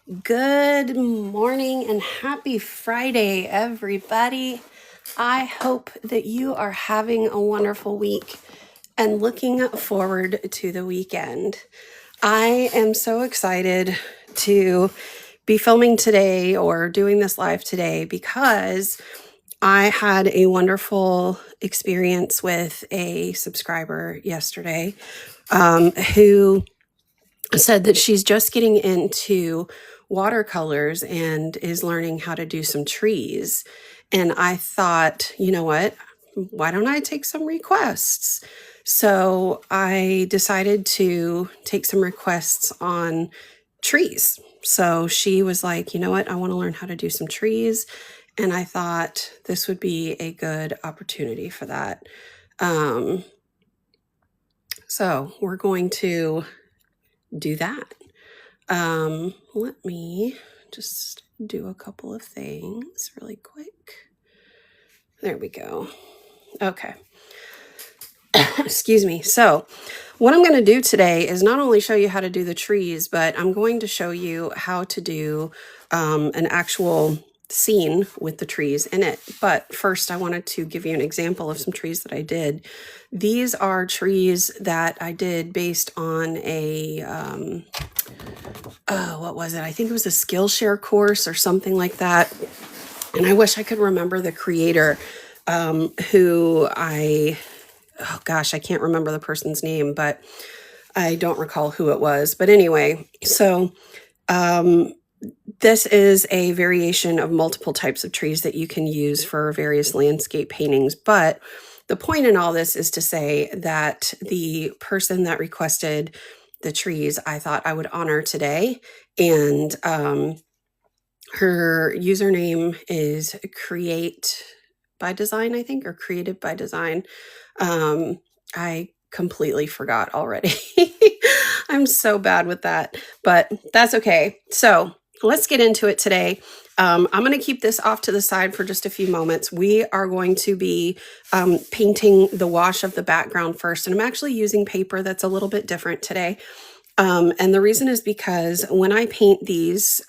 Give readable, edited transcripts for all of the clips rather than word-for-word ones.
Good morning and happy Friday, everybody. I hope that you are having a wonderful week and looking forward to the weekend. I am so excited to be filming today or doing this live today because I had a wonderful experience with a subscriber yesterday who said that she's just getting into watercolors and is learning how to do some trees. And I thought, you know what? Why don't I take some requests? So I decided to take some requests on trees. So she was like, you know what? I want to learn how to do some trees. And I thought this would be a good opportunity for that. So we're going to do that. Let me just do a couple of things really quick. There we go. Okay. Excuse me. So what I'm going to do today is not only show you how to do the trees, but I'm going to show you how to do an actual scene with the trees in it. But first, I wanted to give you an example of some trees that I did. These are trees that I did based on a what was it? I think it was a Skillshare course or something like that. And I wish I could remember the creator who oh gosh, I can't remember the person's name, but I don't recall who it was. But anyway, so this is a variation of multiple types of trees that you can use for various landscape paintings. But the point in all this is to say that the person that requested the trees, I thought I would honor today. And her username is Create by Design, I think, or Created by Design. I completely forgot already. I'm so bad with that, but that's okay. So let's get into it today. I'm going to keep this off to the side for just a few moments. We are going to be painting the wash of the background first, and I'm actually using paper that's a little bit different today. And the reason is because when I paint these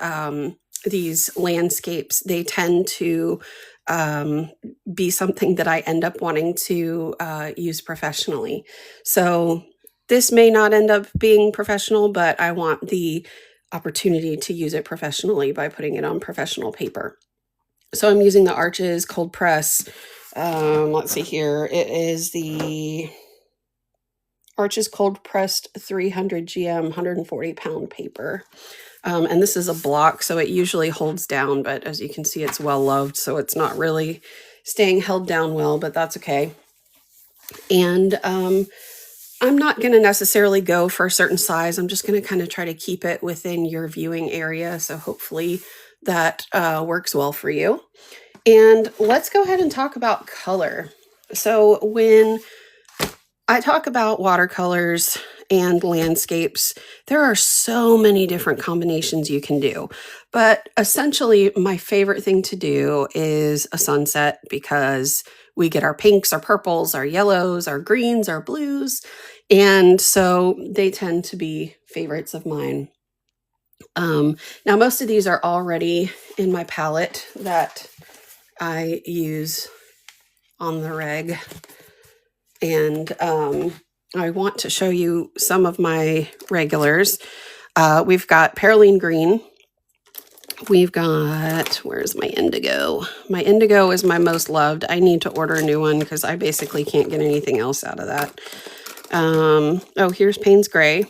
landscapes, they tend to be something that I end up wanting to use professionally. So this may not end up being professional, but I want the opportunity to use it professionally by putting it on professional paper. So I'm using the Arches cold press. Let's see here. It is the Arches cold pressed 300 GM 140 pound paper. And this is a block, so it usually holds down, but as you can see, it's well loved, so it's not really staying held down well, but that's okay. And I'm not going to necessarily go for a certain size. I'm just going to kind of try to keep it within your viewing area, so hopefully that works well for you. And let's go ahead and talk about color. So when I talk about watercolors and landscapes, there are so many different combinations you can do. But essentially, my favorite thing to do is a sunset because we get our pinks, our purples, our yellows, our greens, our blues. And so they tend to be favorites of mine. Now, most of these are already in my palette that I use on the reg. And I want to show you some of my regulars. We've got Paraline Green. We've got, where's my indigo? My indigo is my most loved. I need to order a new one because I basically can't get anything else out of that. Oh, here's Payne's Gray.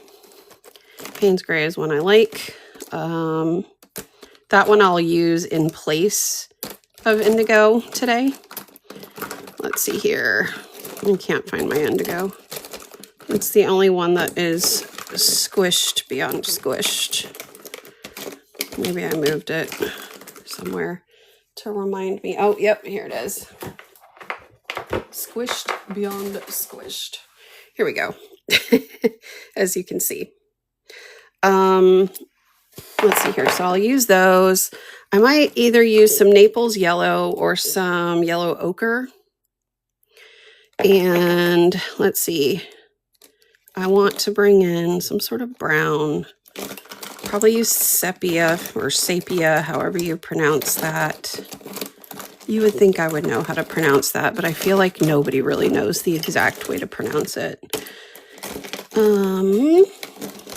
Payne's Gray is one I like. That one I'll use in place of indigo today. Let's see here. I can't find my indigo. It's the only one that is squished beyond squished. Maybe I moved it somewhere to remind me. Oh, yep, here it is. Squished beyond squished. Here we go. As you can see. Let's see here. So I'll use those. I might either use some Naples yellow or some yellow ochre. And let's see, I want to bring in some sort of brown. Probably use sepia or sepia, however you pronounce that. You would think I would know how to pronounce that, but I feel like nobody really knows the exact way to pronounce it.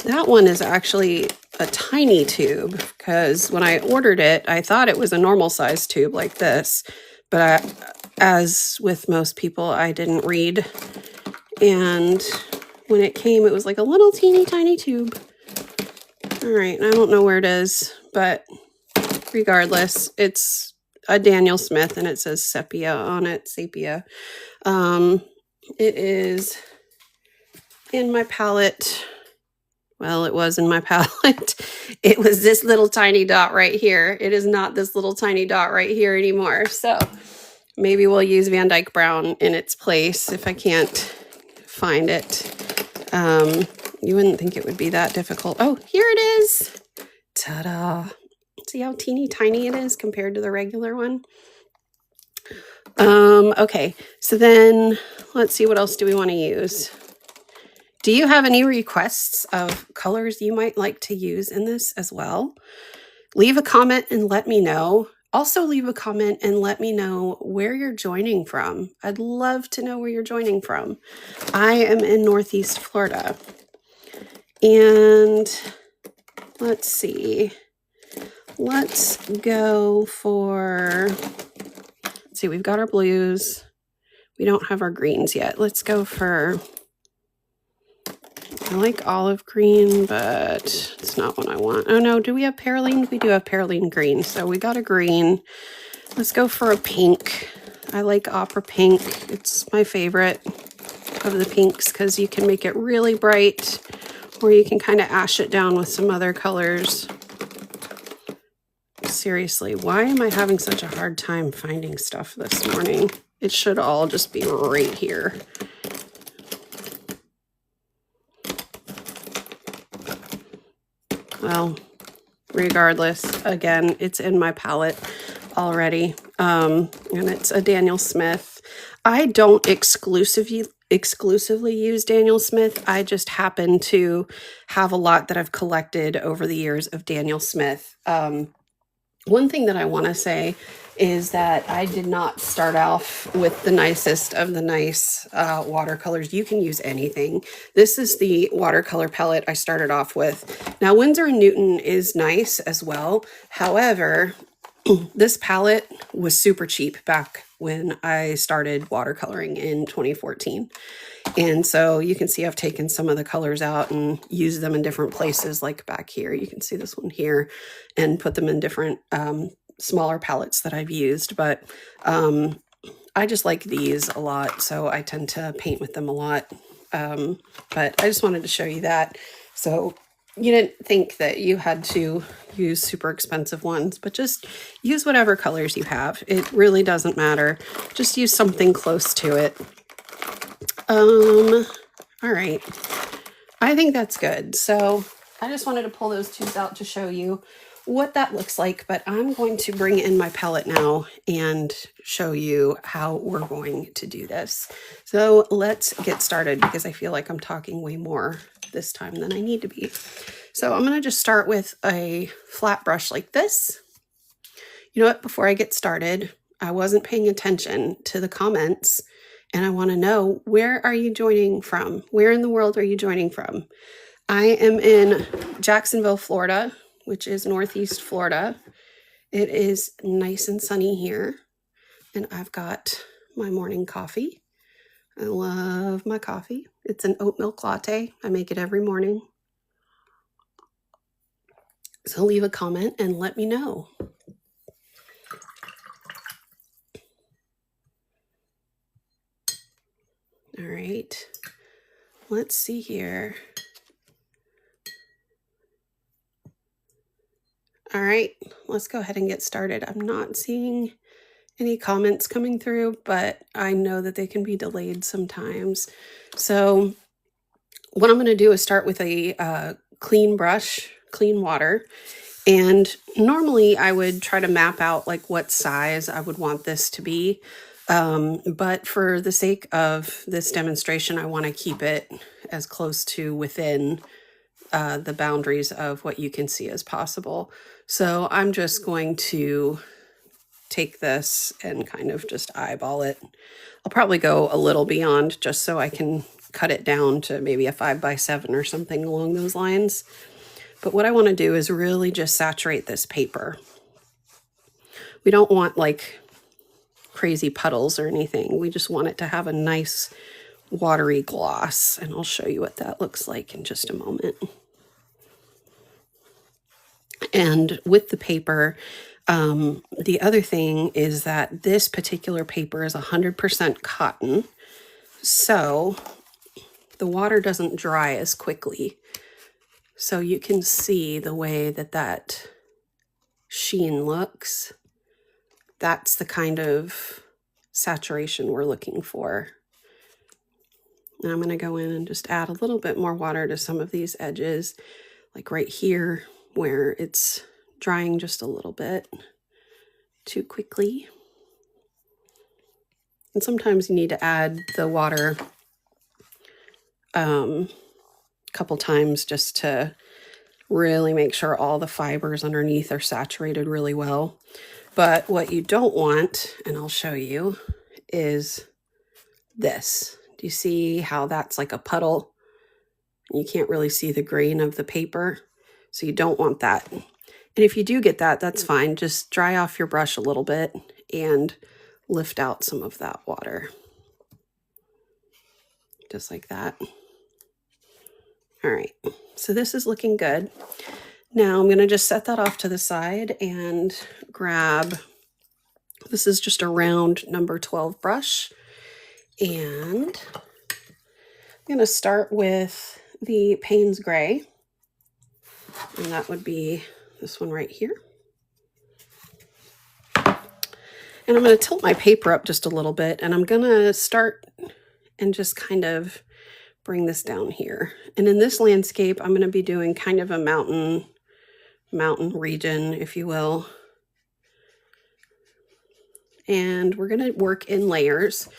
That one is actually a tiny tube, because when I ordered it, I thought it was a normal size tube like this, but as with most people, I didn't read, and when it came, it was like a little teeny tiny tube. All right, I don't know where it is, but regardless, it's a Daniel Smith and it says sepia on it, sepia. It is in my palette. Well, it was in my palette. It was this little tiny dot right here. It is not this little tiny dot right here anymore. So maybe we'll use Van Dyke Brown in its place if I can't find it. You wouldn't think it would be that difficult. Oh, here it is. Ta-da. See how teeny tiny it is compared to the regular one? Okay, so then let's see, what else do we want to use? Do you have any requests of colors you might like to use in this as well? Leave a comment and let me know. Also leave a comment and let me know where you're joining from. I'd love to know where you're joining from. I am in Northeast Florida. And let's see. Let's go for, let's see, we've got our blues. We don't have our greens yet. Let's go for, I like olive green, but it's not what I want. Oh no, do we have Perylene? We do have Perylene green, so we got a green. Let's go for a pink. I like opera pink. It's my favorite of the pinks because you can make it really bright, or you can kind of ash it down with some other colors. Seriously, why am I having such a hard time finding stuff this morning? It should all just be right here. Well, regardless, again, it's in my palette already, and it's a Daniel Smith. I don't exclusively use Daniel Smith. I just happen to have a lot that I've collected over the years of Daniel Smith. One thing that I want to say is that I did not start off with the nicest of the nice watercolors. You can use anything. This is the watercolor palette I started off with. Now, Winsor & Newton is nice as well. However, this palette was super cheap back when I started watercoloring in 2014. And so you can see I've taken some of the colors out and used them in different places, like back here. You can see this one here, and put them in different smaller palettes that I've used. But I just like these a lot, so I tend to paint with them a lot. But I just wanted to show you that. So you didn't think that you had to use super expensive ones, but just use whatever colors you have. It really doesn't matter. Just use something close to it. All right. I think that's good. So I just wanted to pull those tubes out to show you what that looks like, but I'm going to bring in my palette now and show you how we're going to do this. So let's get started, because I feel like I'm talking way more this time than I need to be. So I'm going to just start with a flat brush like this. You know what? Before I get started, I wasn't paying attention to the comments, and I want to know, where are you joining from? Where in the world are you joining from? I am in Jacksonville, Florida, which is Northeast Florida. It is nice and sunny here, and I've got my morning coffee. I love my coffee. It's an oat milk latte. I make it every morning. So leave a comment and let me know. All right, let's see here. All right, let's go ahead and get started. I'm not seeing any comments coming through, but I know that they can be delayed sometimes. So what I'm going to do is start with a clean brush, clean water. And normally I would try to map out like what size I would want this to be. But for the sake of this demonstration, I want to keep it as close to within the boundaries of what you can see as possible. So I'm just going to take this and kind of just eyeball it. I'll probably go a little beyond just so I can cut it down to maybe a 5x7 or something along those lines. But what I want to do is really just saturate this paper. We don't want like crazy puddles or anything. We just want it to have a nice watery gloss, and I'll show you what that looks like in just a moment. And with the paper, the other thing is that this particular paper is 100% cotton, so the water doesn't dry as quickly. So you can see the way that that sheen looks. That's the kind of saturation we're looking for. And I'm going to go in and just add a little bit more water to some of these edges, like right here where it's drying just a little bit too quickly. And sometimes you need to add the water a couple times just to really make sure all the fibers underneath are saturated really well. But what you don't want, and I'll show you, is this. Do you see how that's like a puddle? You can't really see the grain of the paper, so you don't want that. And if you do get that, that's fine. Just dry off your brush a little bit and lift out some of that water. Just like that. All right, so this is looking good. Now I'm going to just set that off to the side and grab, this is just a round number 12 brush. And I'm going to start with the Payne's Gray. And that would be this one right here. And I'm going to tilt my paper up just a little bit, and I'm going to start and just kind of bring this down here. And in this landscape, I'm going to be doing kind of a mountain region, if you will. And we're going to work in layers.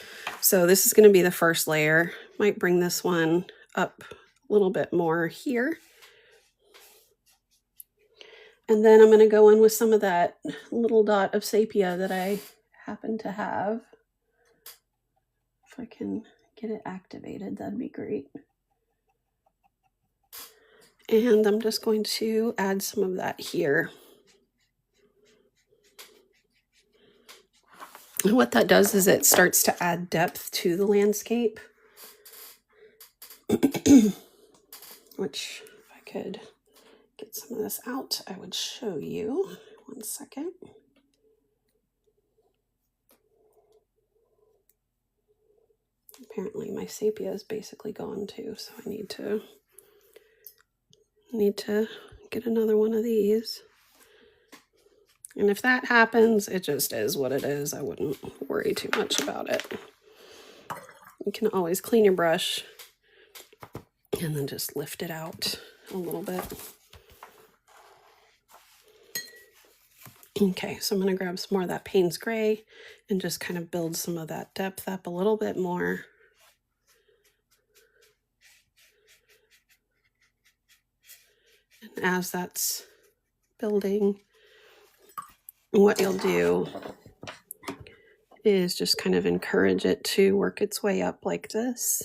So this is going to be the first layer. Might bring this one up a little bit more here. And then I'm going to go in with some of that little dot of sepia that I happen to have. If I can get it activated, that'd be great. And I'm just going to add some of that here. And what that does is it starts to add depth to the landscape. Which, if I could get some of this out, I would show you. 1 second. Apparently my sepia is basically gone too, so I need to get another one of these. And if that happens, it just is what it is. I wouldn't worry too much about it. You can always clean your brush and then just lift it out a little bit. Okay, so I'm going to grab some more of that Payne's Gray and just kind of build some of that depth up a little bit more. And as that's building, what you'll do is just kind of encourage it to work its way up like this.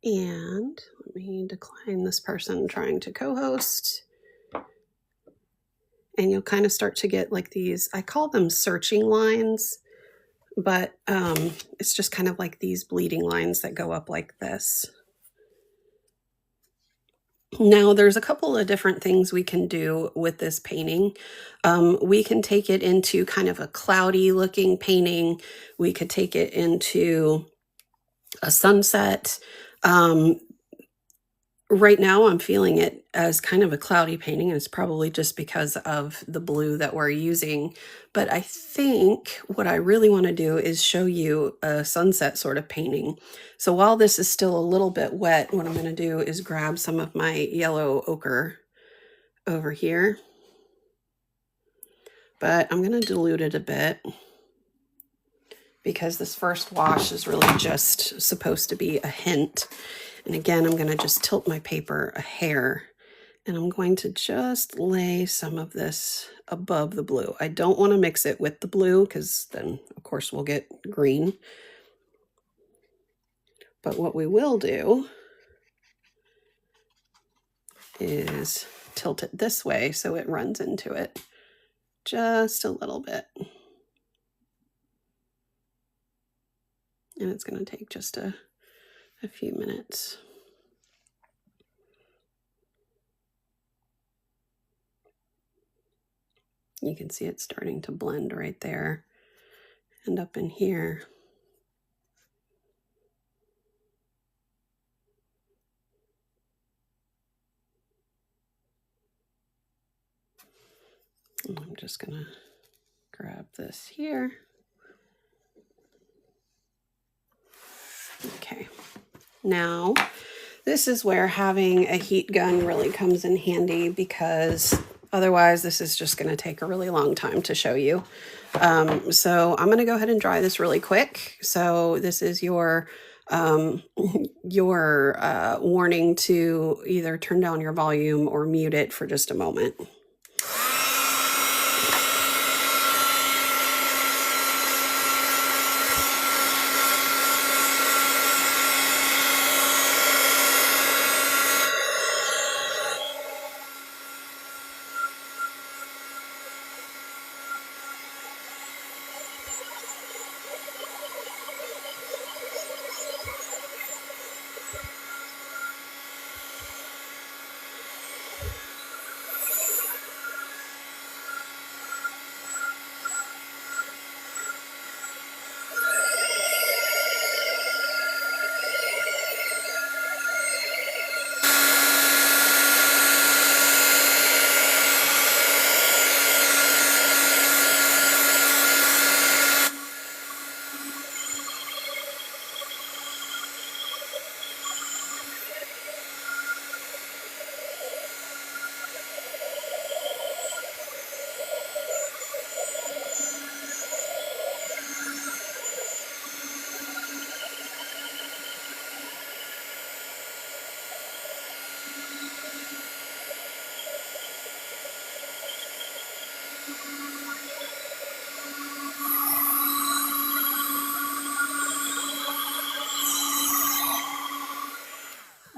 And let me decline this person trying to co-host. And you'll kind of start to get like these, I call them searching lines, but it's just kind of like these bleeding lines that go up like this. Now, there's a couple of different things we can do with this painting. We can take it into kind of a cloudy looking painting. We could take it into a sunset. Right now, I'm feeling it as kind of a cloudy painting, and it's probably just because of the blue that we're using. But I think what I really want to do is show you a sunset sort of painting. So while this is still a little bit wet, what I'm going to do is grab some of my yellow ochre over here. But I'm going to dilute it a bit because this first wash is really just supposed to be a hint. And again, I'm going to just tilt my paper a hair, and I'm going to just lay some of this above the blue. I don't want to mix it with the blue because then, of course, we'll get green. But what we will do is tilt it this way so it runs into it just a little bit. And it's going to take just a few minutes. You can see it starting to blend right there and up in here. And I'm just going to grab this here. Okay, now this is where having a heat gun really comes in handy, because otherwise this is just going to take a really long time to show you. So I'm going to go ahead and dry this really quick. So this is your warning to either turn down your volume or mute it for just a moment.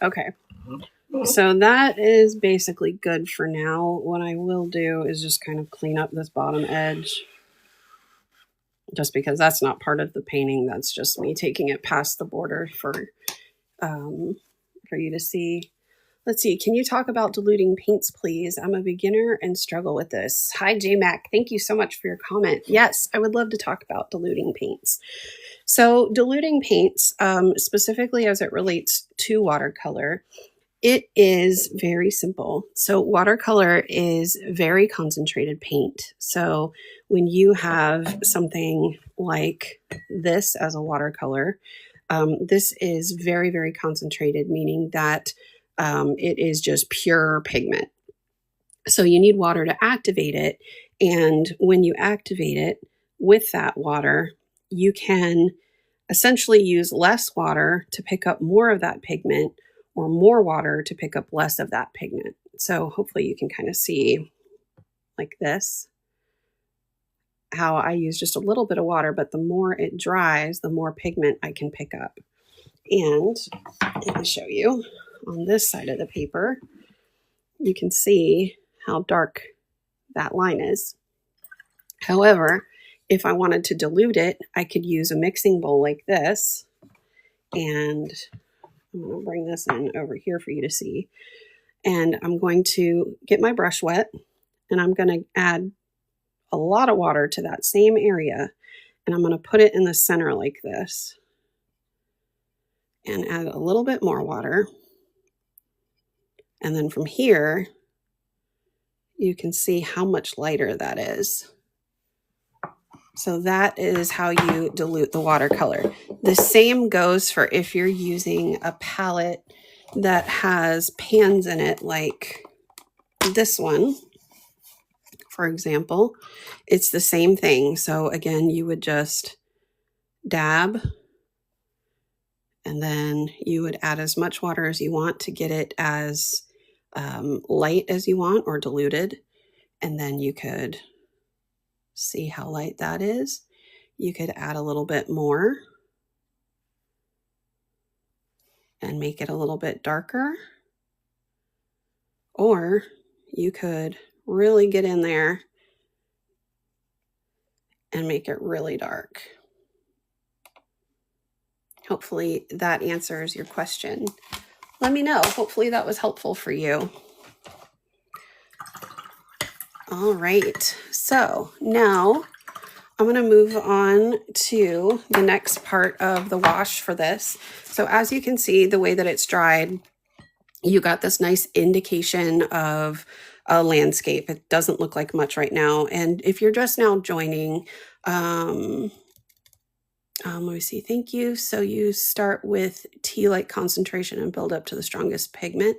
Okay, so that is basically good for now. What I will do is just kind of clean up this bottom edge, just because that's not part of the painting. That's just me taking it past the border for you to see. Let's see. Can you talk about diluting paints, please? I'm a beginner and struggle with this. Hi, JMac. Thank you so much for your comment. Yes, I would love to talk about diluting paints. So diluting paints, specifically as it relates to watercolor, it is very simple. So watercolor is very concentrated paint. So when you have something like this as a watercolor, this is very, very concentrated, meaning that it is just pure pigment. So you need water to activate it. And when you activate it with that water, you can essentially use less water to pick up more of that pigment, or more water to pick up less of that pigment. So hopefully you can kind of see like this, how I use just a little bit of water, but the more it dries, the more pigment I can pick up. And let me show you on this side of the paper, you can see how dark that line is. However, if I wanted to dilute it, I could use a mixing bowl like this, and I'm going to bring this in over here for you to see. And I'm going to get my brush wet, and I'm going to add a lot of water to that same area, and I'm going to put it in the center like this, and add a little bit more water. And then from here, you can see how much lighter that is. So that is how you dilute the watercolor. The same goes for if you're using a palette that has pans in it, like this one, for example. It's the same thing. So again, you would just dab And then you would add as much water as you want to get it as light as you want, or diluted. And then you could see how light that is. You could add a little bit more and make it a little bit darker. Or you could really get in there and make it really dark. Hopefully that answers your question. Let me know. Hopefully that was helpful for you. All right, so now I'm going to move on to the next part of the wash for this. So as you can see, the way that it's dried, you got this nice indication of a landscape. It doesn't look like much right now. And if you're just now joining, let me see, thank you. So you start with tea-like concentration and build up to the strongest pigment.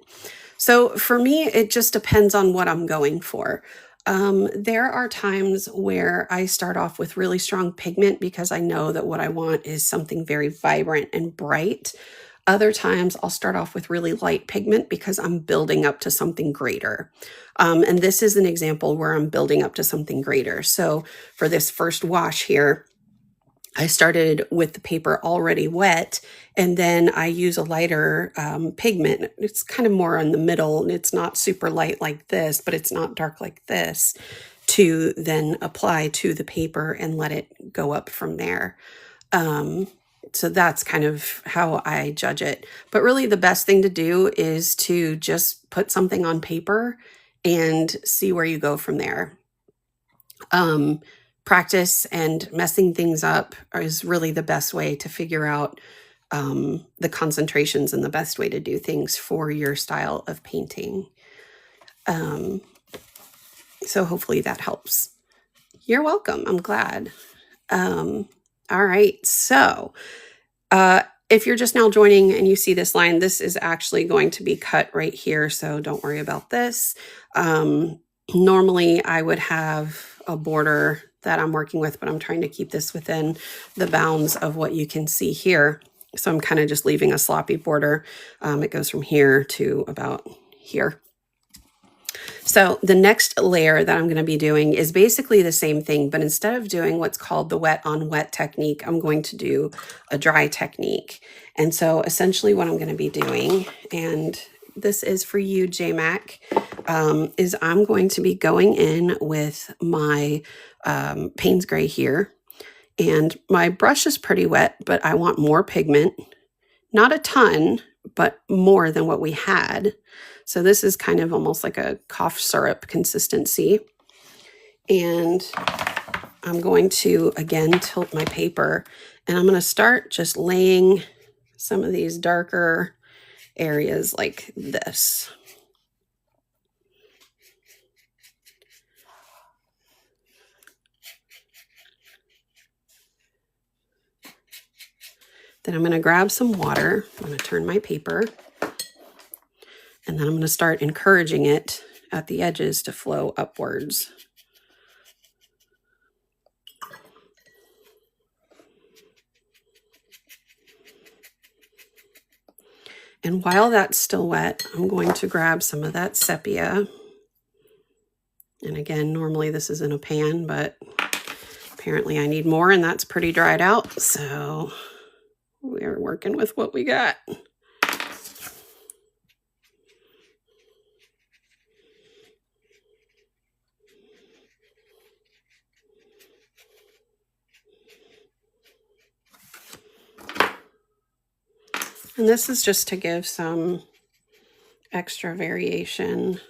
So for me, it just depends on what I'm going for. There are times where I start off with really strong pigment because I know that what I want is something very vibrant and bright. Other times I'll start off with really light pigment because I'm building up to something greater. And this is an example where I'm building up to something greater. So for this first wash here, I started with the paper already wet, and then I use a lighter pigment. It's kind of more in the middle, and it's not super light like this, but it's not dark like this, to then apply to the paper and let it go up from there. So that's kind of how I judge it. But really the best thing to do is to just put something on paper and see where you go from there. Practice and messing things up is really the best way to figure out the concentrations and the best way to do things for your style of painting. So hopefully that helps. You're welcome. I'm glad. All right. So if you're just now joining and you see this line, this is actually going to be cut right here. So don't worry about this. Normally I would have a border that I'm working with, but I'm trying to keep this within the bounds of what you can see here. So I'm kind of just leaving a sloppy border. It goes from here to about here. So the next layer that I'm going to be doing is basically the same thing, but instead of doing what's called the wet on wet technique, I'm going to do a dry technique. And so essentially what I'm going to be doing, and this is for you, JMac, is I'm going to be going in with my Payne's Gray here. And my brush is pretty wet, but I want more pigment. Not a ton, but more than what we had. So this is kind of almost like a cough syrup consistency. And I'm going to, again, tilt my paper. And I'm going to start just laying some of these darker areas like this. Then I'm going to grab some water. I'm going to turn my paper. And then I'm going to start encouraging it at the edges to flow upwards. And while that's still wet, I'm going to grab some of that sepia. And again, normally this is in a pan, but apparently I need more, and that's pretty dried out. So we're working with what we got. And this is just to give some extra variation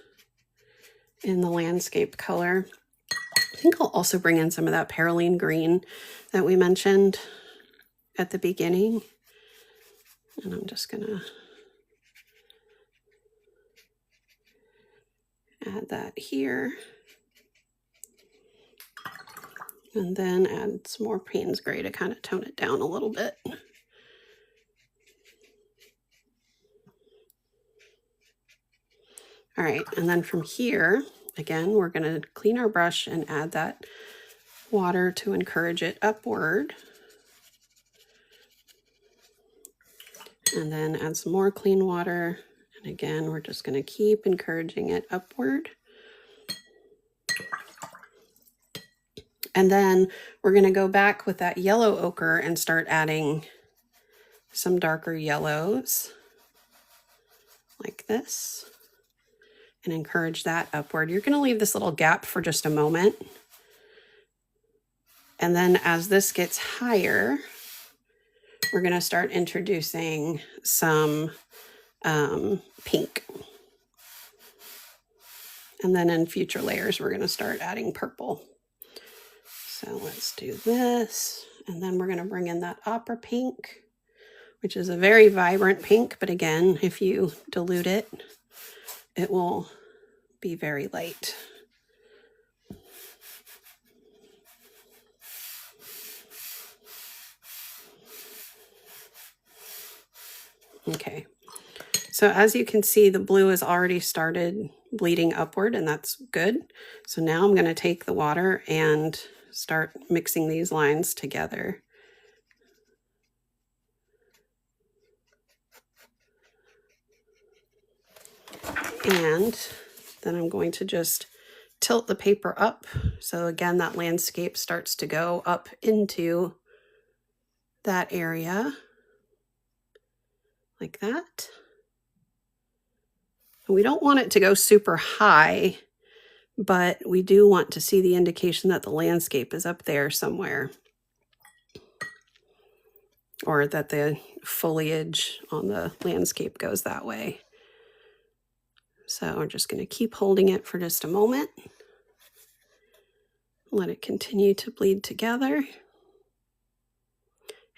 in the landscape color. I think I'll also bring in some of that Perylene green that we mentioned at the beginning. And I'm just gonna add that here. And then add some more Payne's Gray to kind of tone it down a little bit. All right, and then from here, again, we're gonna clean our brush and add that water to encourage it upward. And then add some more clean water. And again, we're just going to keep encouraging it upward. And then we're going to go back with that yellow ochre and start adding some darker yellows like this and encourage that upward. You're going to leave this little gap for just a moment. And then as this gets higher, we're going to start introducing some pink. And then in future layers, we're going to start adding purple. So let's do this. And then we're going to bring in that opera pink, which is a very vibrant pink. But again, if you dilute it, it will be very light. Okay, so as you can see, the blue has already started bleeding upward, and that's good. So now I'm going to take the water and start mixing these lines together. And then I'm going to just tilt the paper up. So again, that landscape starts to go up into that area like that. And we don't want it to go super high, but we do want to see the indication that the landscape is up there somewhere, or that the foliage on the landscape goes that way. So we're just going to keep holding it for just a moment. Let it continue to bleed together.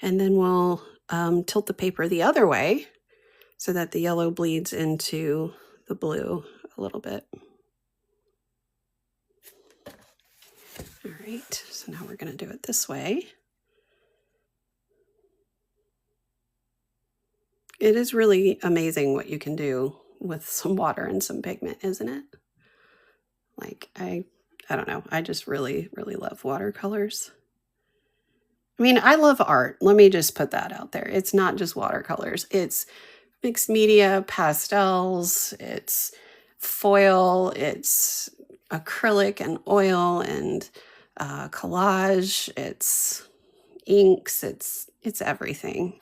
And then we'll tilt the paper the other way so that the yellow bleeds into the blue a little bit. All right, so now we're going to do it this way. It is really amazing what you can do with some water and some pigment, isn't it? Like, I don't know. I just really, really love watercolors. I mean, I love art. Let me just put that out there. It's not just watercolors. It's mixed media, pastels, it's foil, it's acrylic and oil and collage, it's inks, it's everything.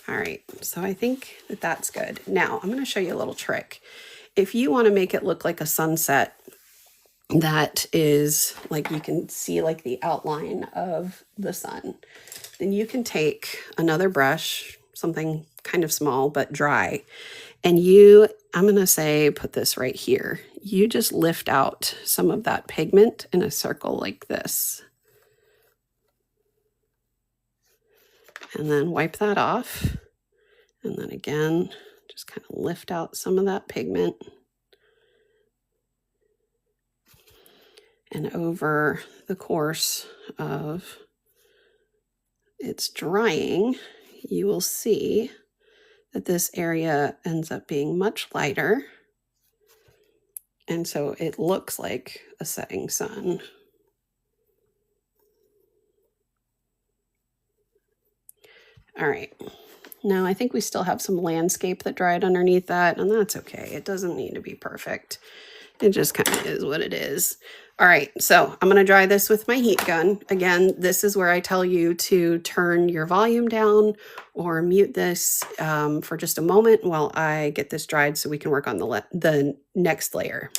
All right, so I think that that's good. Now I'm going to show you a little trick. If you want to make it look like a sunset that is like, you can see like the outline of the sun, then you can take another brush, something kind of small but dry, and I'm going to say, put this right here. You just lift out some of that pigment in a circle like this. And then wipe that off. And then again, just kind of lift out some of that pigment. And over the course of its drying, you will see that this area ends up being much lighter. And so it looks like a setting sun. All right. Now I think we still have some landscape that dried underneath that, and that's okay. It doesn't need to be perfect. It just kind of is what it is. All right, so I'm going to dry this with my heat gun. Again, this is where I tell you to turn your volume down or mute this for just a moment while I get this dried so we can work on the next layer.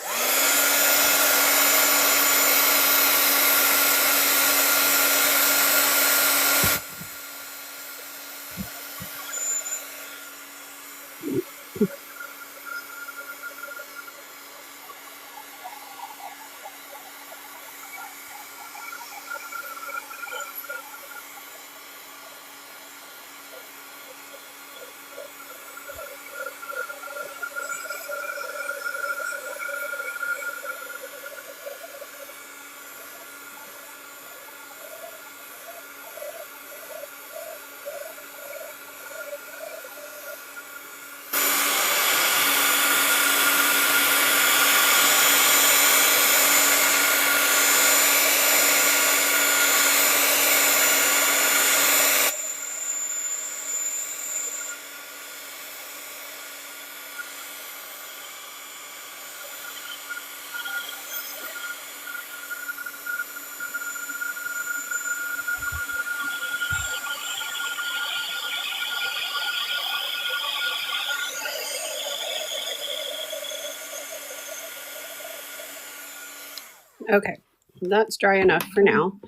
Okay, that's dry enough for now.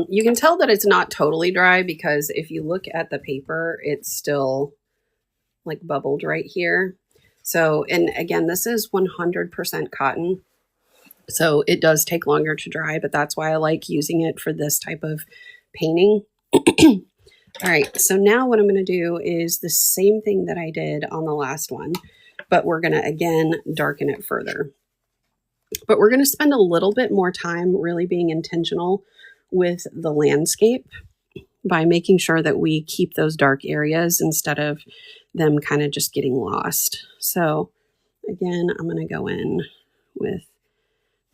You can tell that it's not totally dry because if you look at the paper, it's still like bubbled right here. So, and again, this is 100% cotton. So it does take longer to dry, but that's why I like using it for this type of painting. All right, so now what I'm going to do is the same thing that I did on the last one, but we're going to again darken it further. But we're going to spend a little bit more time really being intentional with the landscape by making sure that we keep those dark areas instead of them kind of just getting lost. So again, I'm going to go in with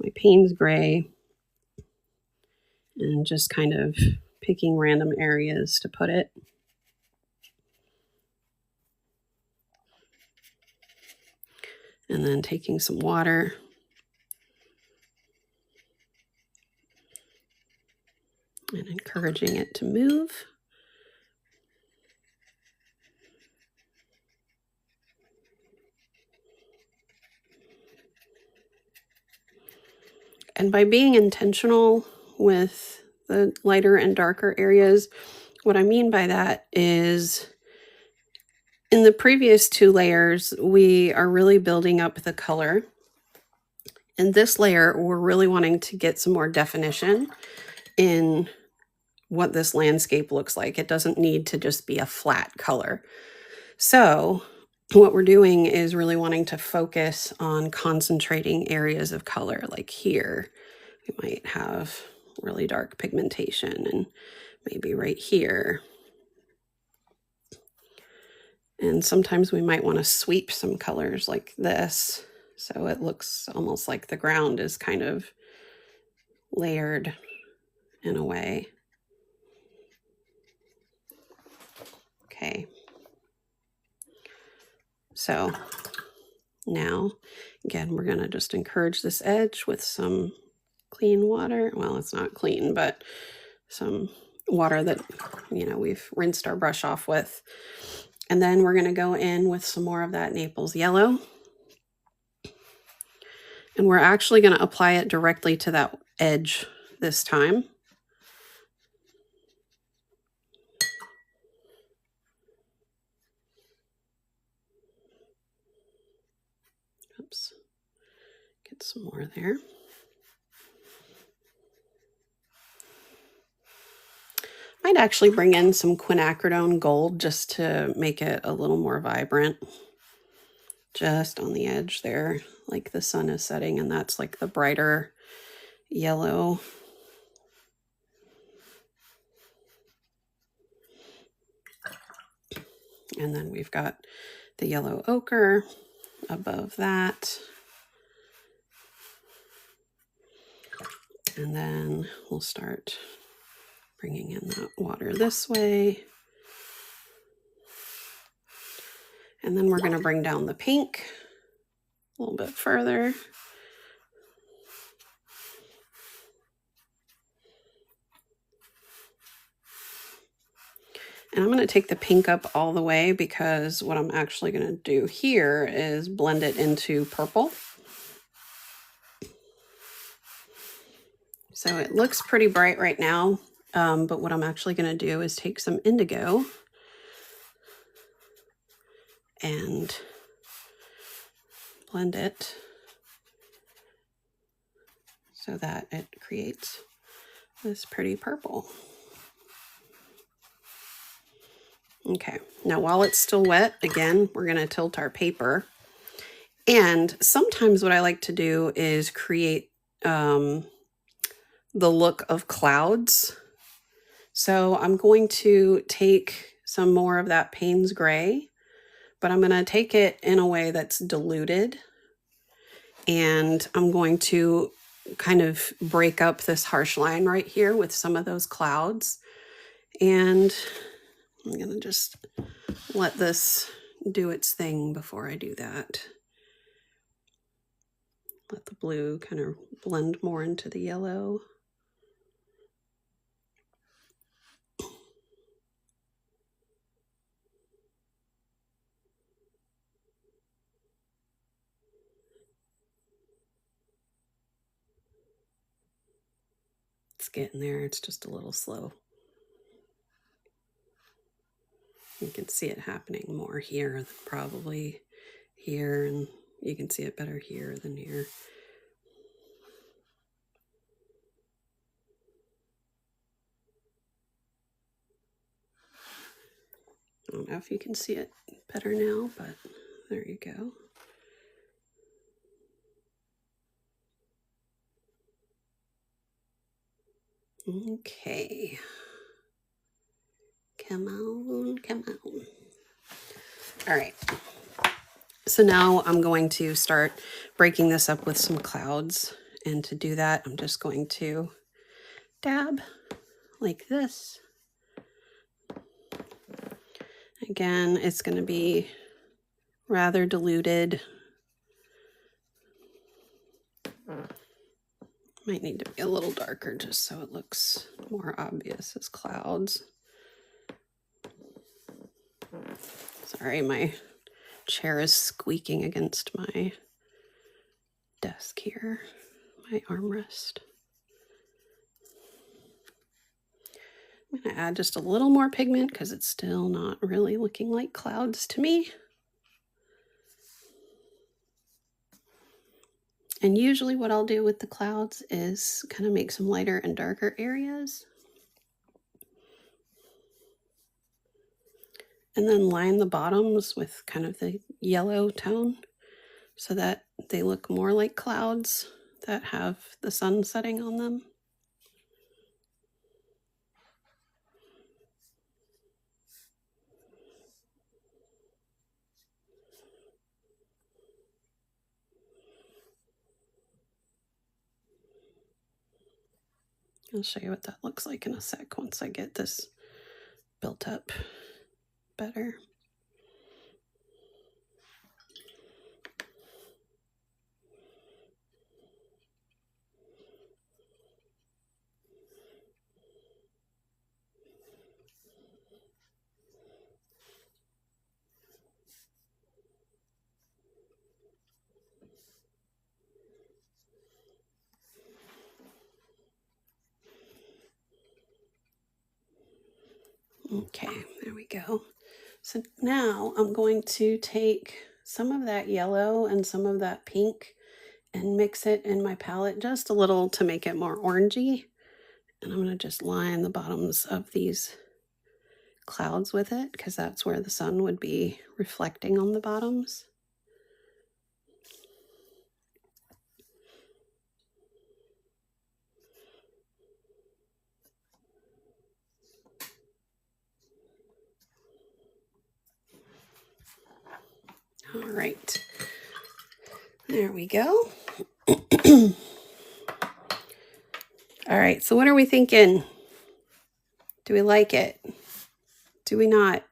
my Payne's gray and just kind of picking random areas to put it. And then taking some water and encouraging it to move. And by being intentional with the lighter and darker areas, what I mean by that is in the previous two layers, we are really building up the color. In this layer, we're really wanting to get some more definition in what this landscape looks like. It doesn't need to just be a flat color. So what we're doing is really wanting to focus on concentrating areas of color. Like here, we might have really dark pigmentation, and maybe right here. And sometimes we might want to sweep some colors like this, so it looks almost like the ground is kind of layered in a way. Okay. So now, again, we're going to just encourage this edge with some clean water. Well, it's not clean, but some water that, you know, we've rinsed our brush off with. And then we're going to go in with some more of that Naples yellow. And we're actually going to apply it directly to that edge this time. Oops. Get some more there. Might actually bring in some quinacridone gold just to make it a little more vibrant. Just on the edge there, like the sun is setting, and that's like the brighter yellow. And then we've got the yellow ochre above that. And then we'll start bringing in that water this way. And then we're going to bring down the pink a little bit further. And I'm going to take the pink up all the way because what I'm actually going to do here is blend it into purple. So it looks pretty bright right now, but what I'm actually going to do is take some indigo and blend it so that it creates this pretty purple. Okay, now while it's still wet, again, we're going to tilt our paper. And sometimes what I like to do is create the look of clouds. So I'm going to take some more of that Payne's gray, but I'm going to take it in a way that's diluted. And I'm going to kind of break up this harsh line right here with some of those clouds. And I'm going to just let this do its thing before I do that. Let the blue kind of blend more into the yellow. It's getting there. It's just a little slow. You can see it happening more here than probably here, and you can see it better here than here. I don't know if you can see it better now, but there you go. Okay. Come on, come on. All right. So now I'm going to start breaking this up with some clouds. And to do that, I'm just going to dab like this. Again, it's going to be rather diluted. Might need to be a little darker just so it looks more obvious as clouds. Sorry, my chair is squeaking against my desk here, my armrest. I'm going to add just a little more pigment because it's still not really looking like clouds to me. And usually what I'll do with the clouds is kind of make some lighter and darker areas. And then line the bottoms with kind of the yellow tone so that they look more like clouds that have the sun setting on them. I'll show you what that looks like in a sec once I get this built up better. Okay, there we go. So now I'm going to take some of that yellow and some of that pink and mix it in my palette just a little to make it more orangey. And I'm going to just line the bottoms of these clouds with it because that's where the sun would be reflecting on the bottoms. All right, there we go. All right, so what are we thinking? Do we like it? Do we not?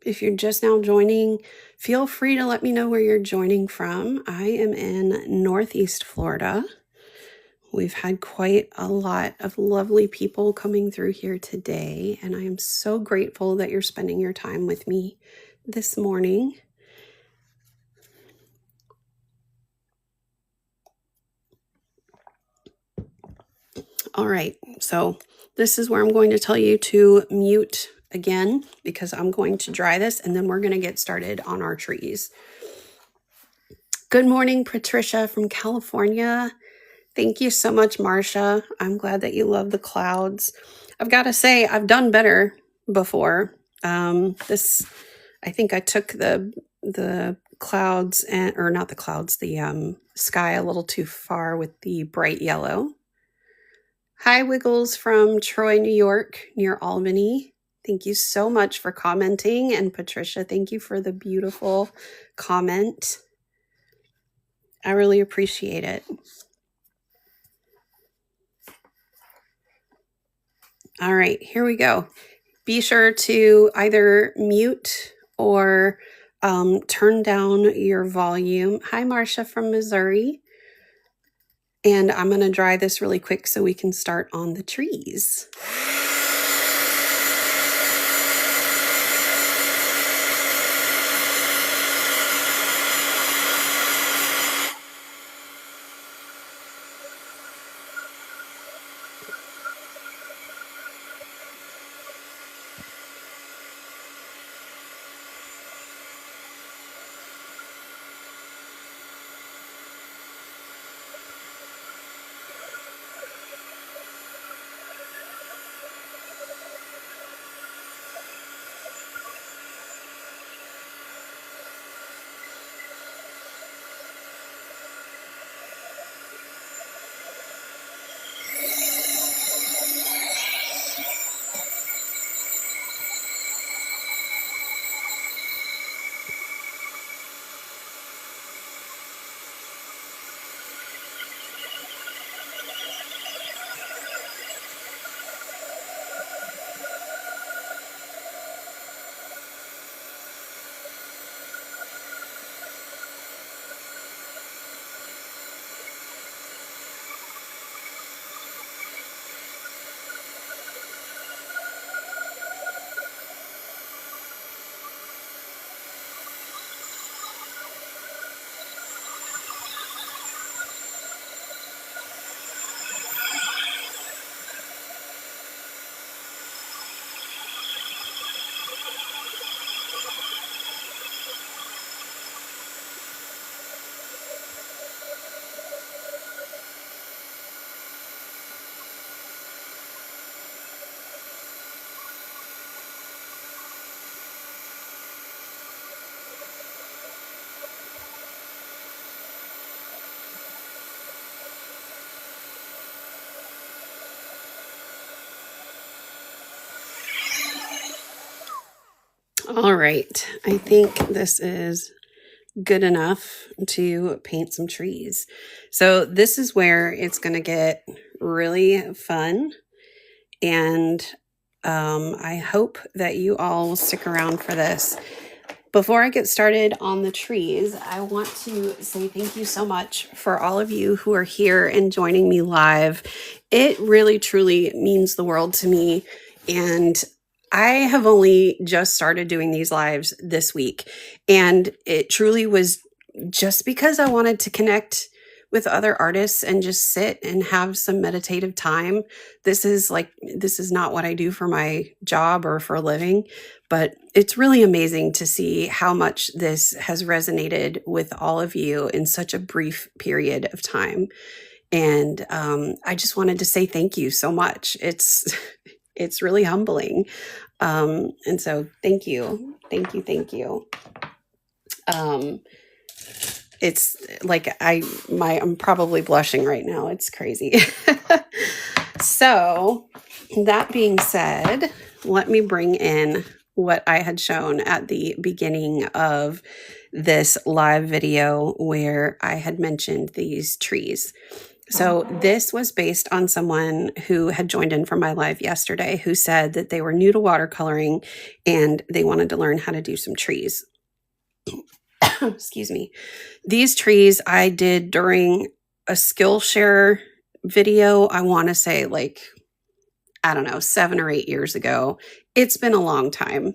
If you're just now joining, feel free to let me know where you're joining from. I am in Northeast Florida. We've had quite a lot of lovely people coming through here today, and I am so grateful that you're spending your time with me this morning. All right, so this is where I'm going to tell you to mute again because I'm going to dry this and then we're going to get started on our trees. Good morning, Patricia from California. Thank you so much, Marcia. I'm glad that you love the clouds. I've got to say, I've done better before. I think I took the clouds or not the clouds, the sky a little too far with the bright yellow. Hi, Wiggles from Troy, New York, near Albany. Thank you so much for commenting. And Patricia, thank you for the beautiful comment. I really appreciate it. All right, here we go. Be sure to either mute or turn down your volume. Hi, Marcia from Missouri. And I'm going to dry this really quick so we can start on the trees. right, I think this is good enough to paint some trees. So this is where it's going to get really fun. And I hope that you all will stick around for this. Before I get started on the trees, I want to say thank you so much for all of you who are here and joining me live. It really, truly means the world to me. And I have only just started doing these lives this week. And it truly was just because I wanted to connect with other artists and just sit and have some meditative time. This is not what I do for my job or for a living, but it's really amazing to see how much this has resonated with all of you in such a brief period of time. And I just wanted to say thank you so much. It's really humbling. And so thank you. It's like I'm probably blushing right now. It's crazy. So that being said, let me bring in what I had shown at the beginning of this live video where I had mentioned these trees. So this was based on someone who had joined in from my live yesterday who said that they were new to watercoloring and they wanted to learn how to do some trees. Excuse me. These trees I did during a Skillshare video, I want to say 7 or 8 years ago. It's been a long time.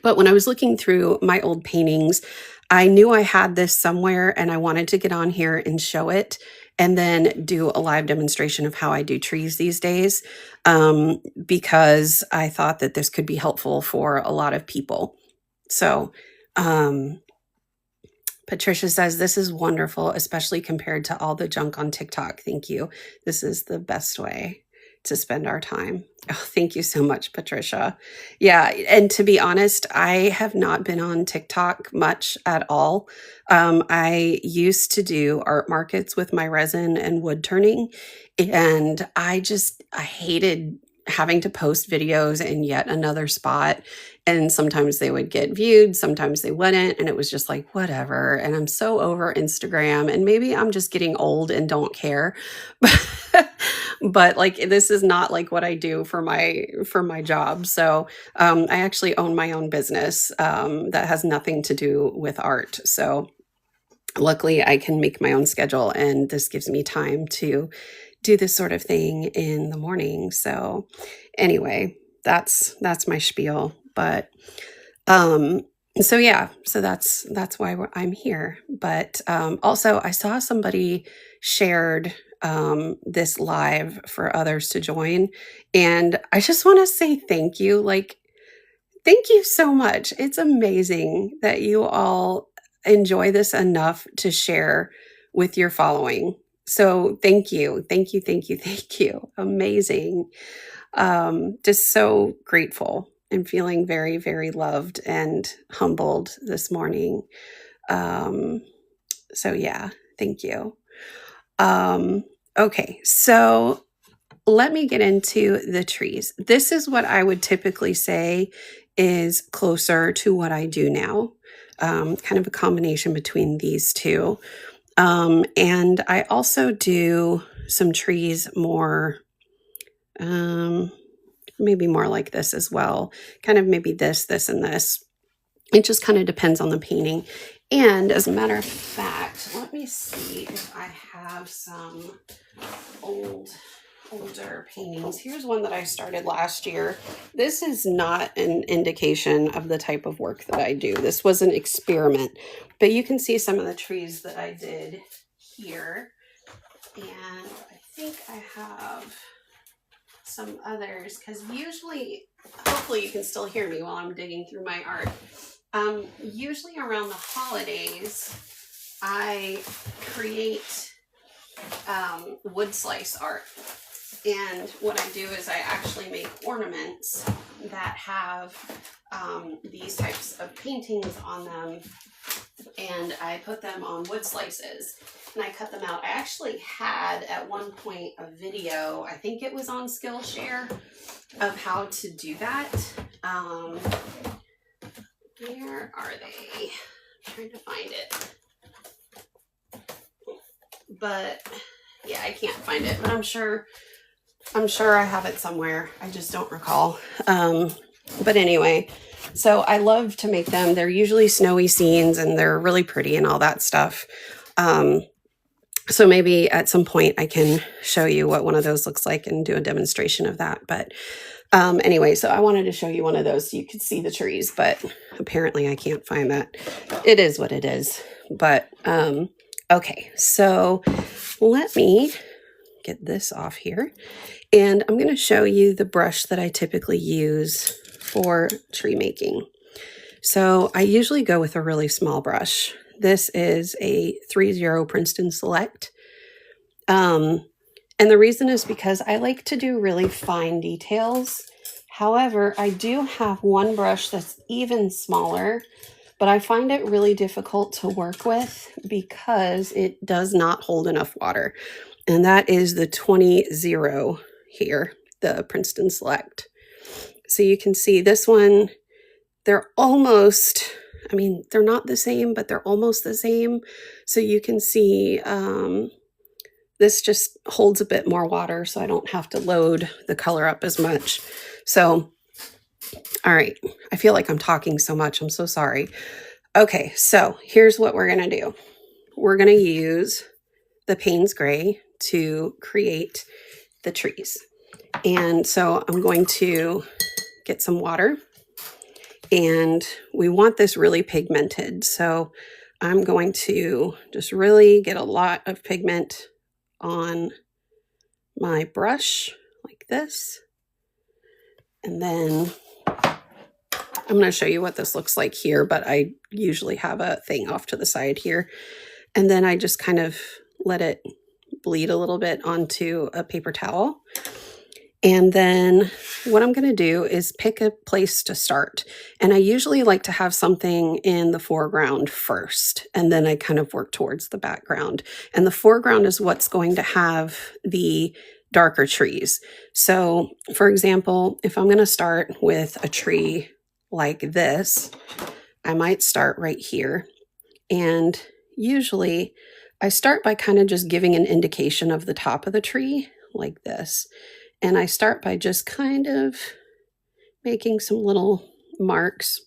But when I was looking through my old paintings, I knew I had this somewhere and I wanted to get on here and show it and then do a live demonstration of how I do trees these days, because I thought that this could be helpful for a lot of people. So, Patricia says, this is wonderful, especially compared to all the junk on TikTok. Thank you. This is the best way to spend our time. Oh, thank you so much, Patricia. Yeah. And to be honest, I have not been on TikTok much at all. I used to do art markets with my resin and wood turning. And I hated having to post videos in yet another spot. And sometimes they would get viewed, sometimes they wouldn't. And it was just like, whatever. And I'm so over Instagram, and maybe I'm just getting old and don't care. But this is not what I do for my job. So I actually own my own business that has nothing to do with art. So luckily I can make my own schedule, and this gives me time to do this sort of thing in the morning. So anyway, that's my spiel. But so that's why I'm here. But also I saw somebody shared this live for others to join, and I just want to say thank you. Thank you so much. It's amazing that you all enjoy this enough to share with your following. So thank you. Amazing. Just so grateful and feeling very, very loved and humbled this morning. So yeah, thank you. Okay, so let me get into the trees. This is what I would typically say is closer to what I do now. Kind of a combination between these two. And I also do some trees more, maybe more like this as well. Kind of maybe this, and this. It just kind of depends on the painting. And as a matter of fact, let me see if I have some older paintings. Here's one that I started last year. This is not an indication of the type of work that I do. This was an experiment, but you can see some of the trees that I did here. And I think I have some others, because usually, hopefully you can still hear me while I'm digging through my art. Usually around the holidays, I create wood slice art. And what I do is I actually make ornaments that have these types of paintings on them, and I put them on wood slices and I cut them out. I actually had at one point a video, I think it was on Skillshare, of how to do that. Where are they? I'm trying to find it. But yeah, I can't find it, but I'm sure I have it somewhere. I just don't recall. But anyway, so I love to make them. They're usually snowy scenes and they're really pretty and all that stuff. So maybe at some point I can show you what one of those looks like and do a demonstration of that. But anyway, so I wanted to show you one of those so you could see the trees, but apparently I can't find that. It is what it is. But okay, so let me get this off here. And I'm going to show you the brush that I typically use for tree making. So I usually go with a really small brush. This is a 3-0 Princeton Select. And the reason is because I like to do really fine details. However, I do have one brush that's even smaller, but I find it really difficult to work with because it does not hold enough water. And that is the 20-0 here, the Princeton Select. So you can see this one, they're almost, I mean, they're not the same, but they're almost the same. So you can see this just holds a bit more water, so I don't have to load the color up as much. So, all right, I feel like I'm talking so much. I'm so sorry. Okay, so here's what we're going to do. We're going to use the Payne's Gray to create the trees. And so I'm going to get some water, and we want this really pigmented. So I'm going to just really get a lot of pigment on my brush like this. And then I'm going to show you what this looks like here, but I usually have a thing off to the side here. And then I just kind of let it bleed a little bit onto a paper towel. And then what I'm going to do is pick a place to start. And I usually like to have something in the foreground first, and then I kind of work towards the background. And the foreground is what's going to have the darker trees. So for example, if I'm going to start with a tree like this, I might start right here. And usually I start by kind of just giving an indication of the top of the tree like this. And I start by just kind of making some little marks.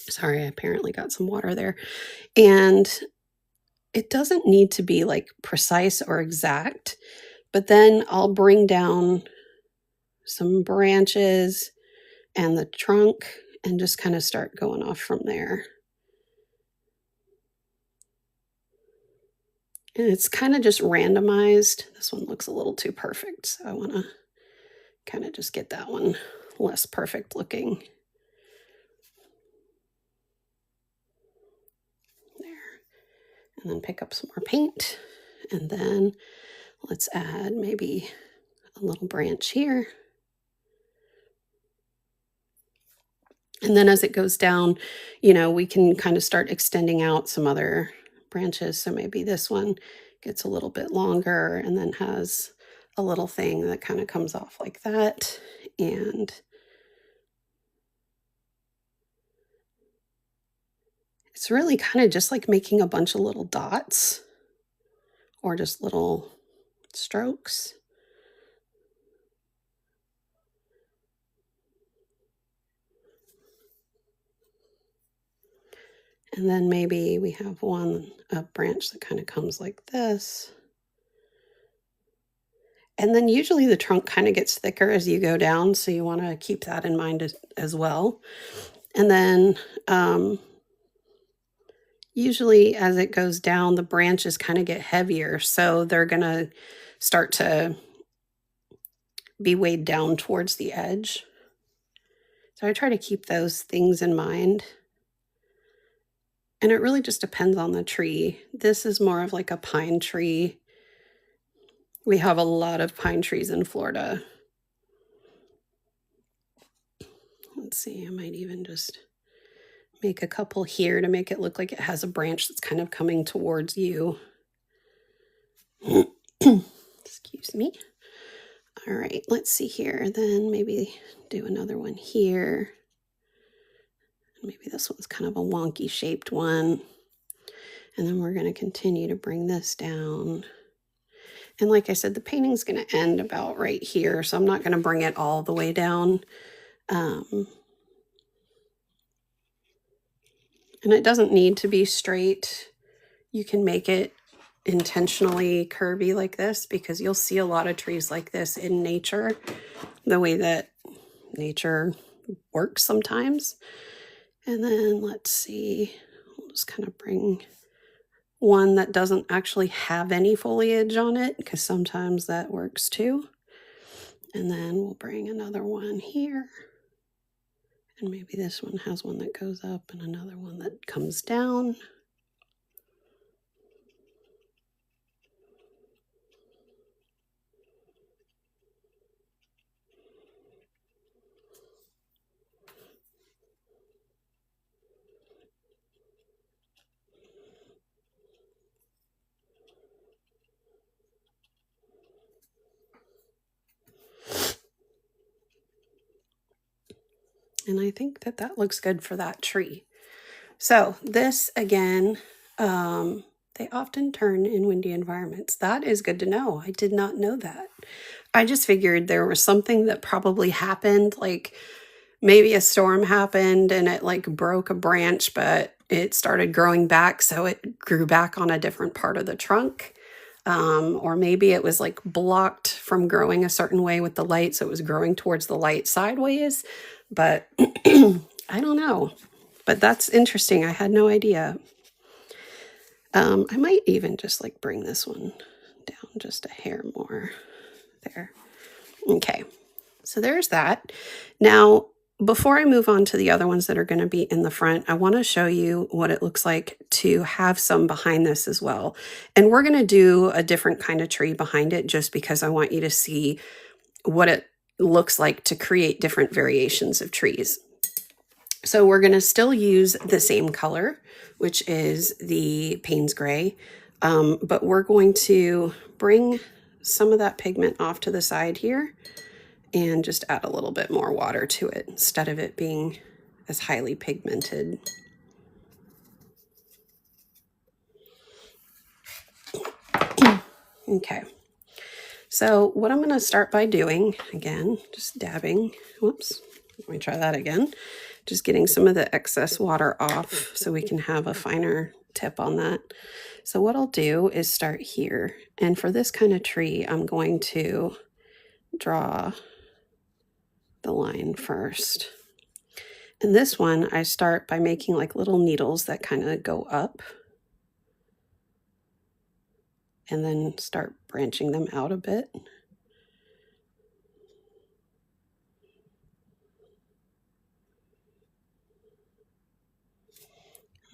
Sorry, I apparently got some water there. And it doesn't need to be like precise or exact, but then I'll bring down some branches and the trunk and just kind of start going off from there. And it's kind of just randomized. This one looks a little too perfect, so I want to kind of just get that one less perfect looking. There. And then pick up some more paint. And then let's add maybe a little branch here. And then as it goes down, you know, we can kind of start extending out some other branches. So maybe this one gets a little bit longer and then has a little thing that kind of comes off like that. And it's really kind of just like making a bunch of little dots or just little strokes. And then maybe we have a branch that kind of comes like this. And then usually the trunk kind of gets thicker as you go down, so you want to keep that in mind as well. And then usually as it goes down, the branches kind of get heavier, so they're going to start to be weighed down towards the edge. So I try to keep those things in mind. And it really just depends on the tree. This is more of like a pine tree. We have a lot of pine trees in Florida. Let's see, I might even just make a couple here to make it look like it has a branch that's kind of coming towards you. Excuse me. All right, let's see here. Then maybe do another one here. Maybe this one's kind of a wonky shaped one. And then we're going to continue to bring this down. And like I said, the painting's going to end about right here, so I'm not going to bring it all the way down. And it doesn't need to be straight. You can make it intentionally curvy like this, because you'll see a lot of trees like this in nature, the way that nature works sometimes. And then let's see, we'll just kind of bring one that doesn't actually have any foliage on it, because sometimes that works too. And then we'll bring another one here. And maybe this one has one that goes up and another one that comes down. And I think that that looks good for that tree. So this again, they often turn in windy environments. That is good to know. I did not know that. I just figured there was something that probably happened, like maybe a storm happened and it like broke a branch, but it started growing back, so it grew back on a different part of the trunk. Or maybe it was like blocked from growing a certain way with the light, so it was growing towards the light sideways. But I don't know. But that's interesting. I had no idea. I might even just like bring this one down just a hair more there. Okay, so there's that. Now, before I move on to the other ones that are going to be in the front, I want to show you what it looks like to have some behind this as well. And we're going to do a different kind of tree behind it, just because I want you to see what it looks like to create different variations of trees. So we're going to still use the same color, which is the Payne's Gray, but we're going to bring some of that pigment off to the side here and just add a little bit more water to it instead of it being as highly pigmented. Okay, so what I'm going to start by doing, again, just dabbing, whoops, let me try that again, just getting some of the excess water off so we can have a finer tip on that. So what I'll do is start here, and for this kind of tree, I'm going to draw the line first. And this one, I start by making like little needles that kind of go up and then start branching them out a bit.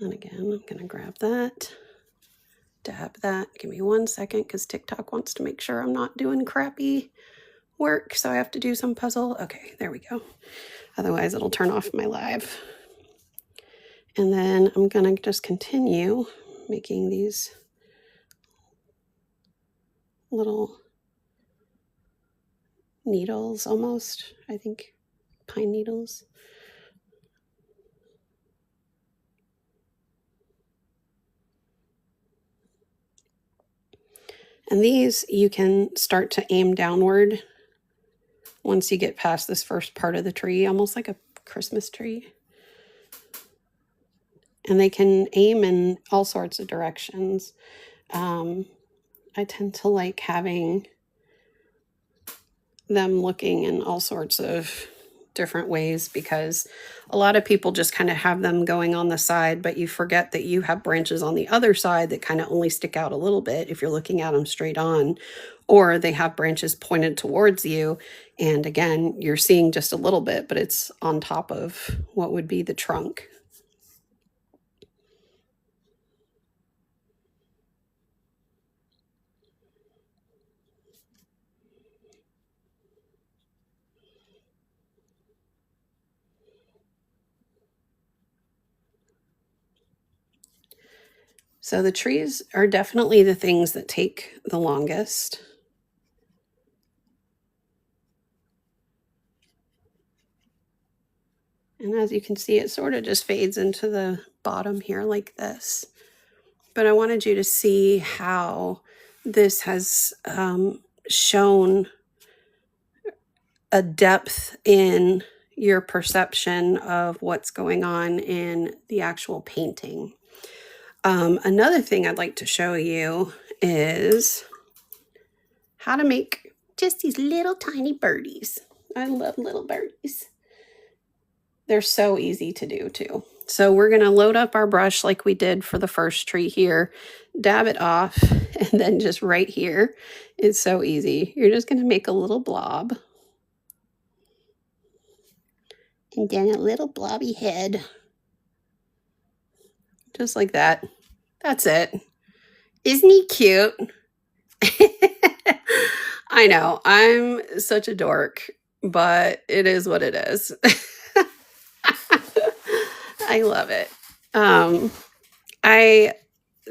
And again, I'm going to grab that, dab that. Give me 1 second because TikTok wants to make sure I'm not doing crappy work, so I have to do some puzzle. Okay, there we go. Otherwise, it'll turn off my live. And then I'm going to just continue making these little needles almost, I think, pine needles. And these you can start to aim downward once you get past this first part of the tree, almost like a Christmas tree. And they can aim in all sorts of directions. I tend to like having them looking in all sorts of different ways, because a lot of people just kind of have them going on the side, but you forget that you have branches on the other side that kind of only stick out a little bit if you're looking at them straight on, or they have branches pointed towards you, and again, you're seeing just a little bit, but it's on top of what would be the trunk. So the trees are definitely the things that take the longest. And as you can see, it sort of just fades into the bottom here like this. But I wanted you to see how this has shown a depth in your perception of what's going on in the actual painting. Another thing I'd like to show you is how to make just these little tiny birdies. I love little birdies. They're so easy to do too. So we're going to load up our brush like we did for the first tree here, dab it off, and then just right here, it's so easy. You're just going to make a little blob. And then a little blobby head. Just like that. That's it. Isn't he cute? I know, I'm such a dork, but it is what it is. I love it. I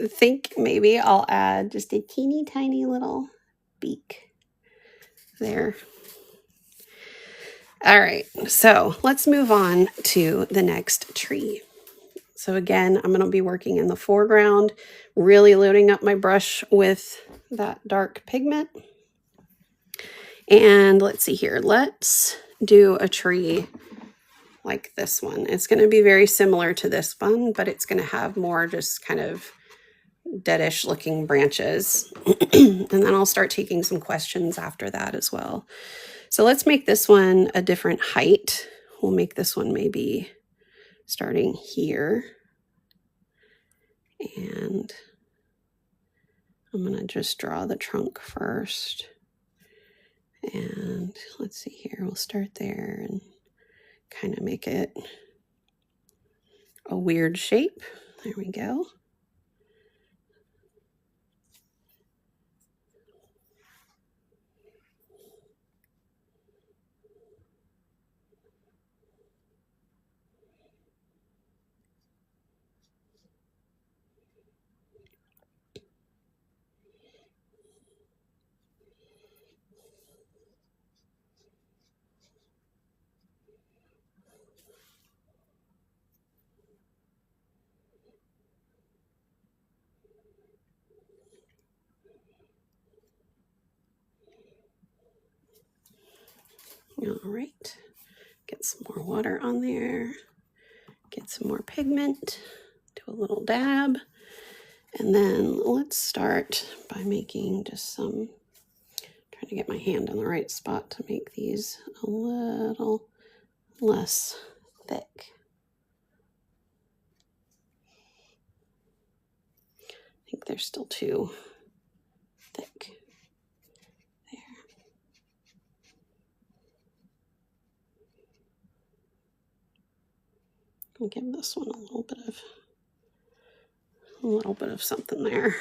think maybe I'll add just a teeny tiny little beak there. All right, so let's move on to the next tree. So again, I'm going to be working in the foreground, really loading up my brush with that dark pigment. And let's see here. Let's do a tree like this one. It's going to be very similar to this one, but it's going to have more just kind of deadish looking branches. And then I'll start taking some questions after that as well. So let's make this one a different height. We'll make this one maybe starting here. And I'm going to just draw the trunk first. And let's see here, we'll start there and kind of make it a weird shape. There we go. All right, get some more water on there, get some more pigment, do a little dab, and then let's start by making just some, trying to get my hand in the right spot to make these a little less thick. I think they're still too thick. I'll give this one a little bit of something there.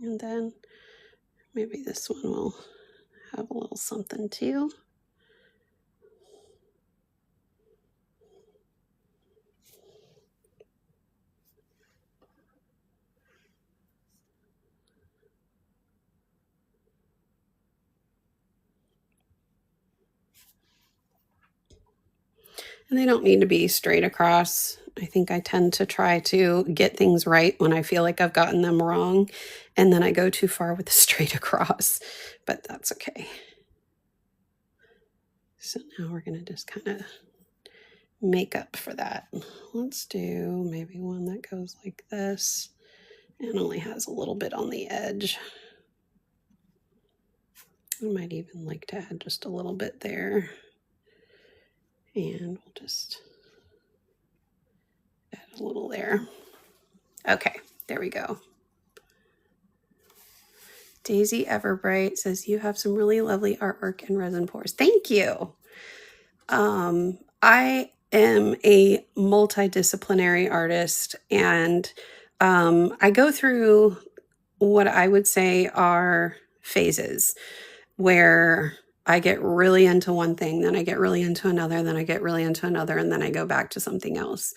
And then maybe this one will have a little something too. And they don't need to be straight across. I think I tend to try to get things right when I feel like I've gotten them wrong, and then I go too far with the straight across, but that's okay. So now we're going to just kind of make up for that. Let's do maybe one that goes like this and only has a little bit on the edge. I might even like to add just a little bit there. And we'll just add a little there. Okay, there we go. Daisy Everbright says, you have some really lovely artwork and resin pours. Thank you. I am a multidisciplinary artist, and I go through what I would say are phases where I get really into one thing, then I get really into another, then I get really into another, and then I go back to something else.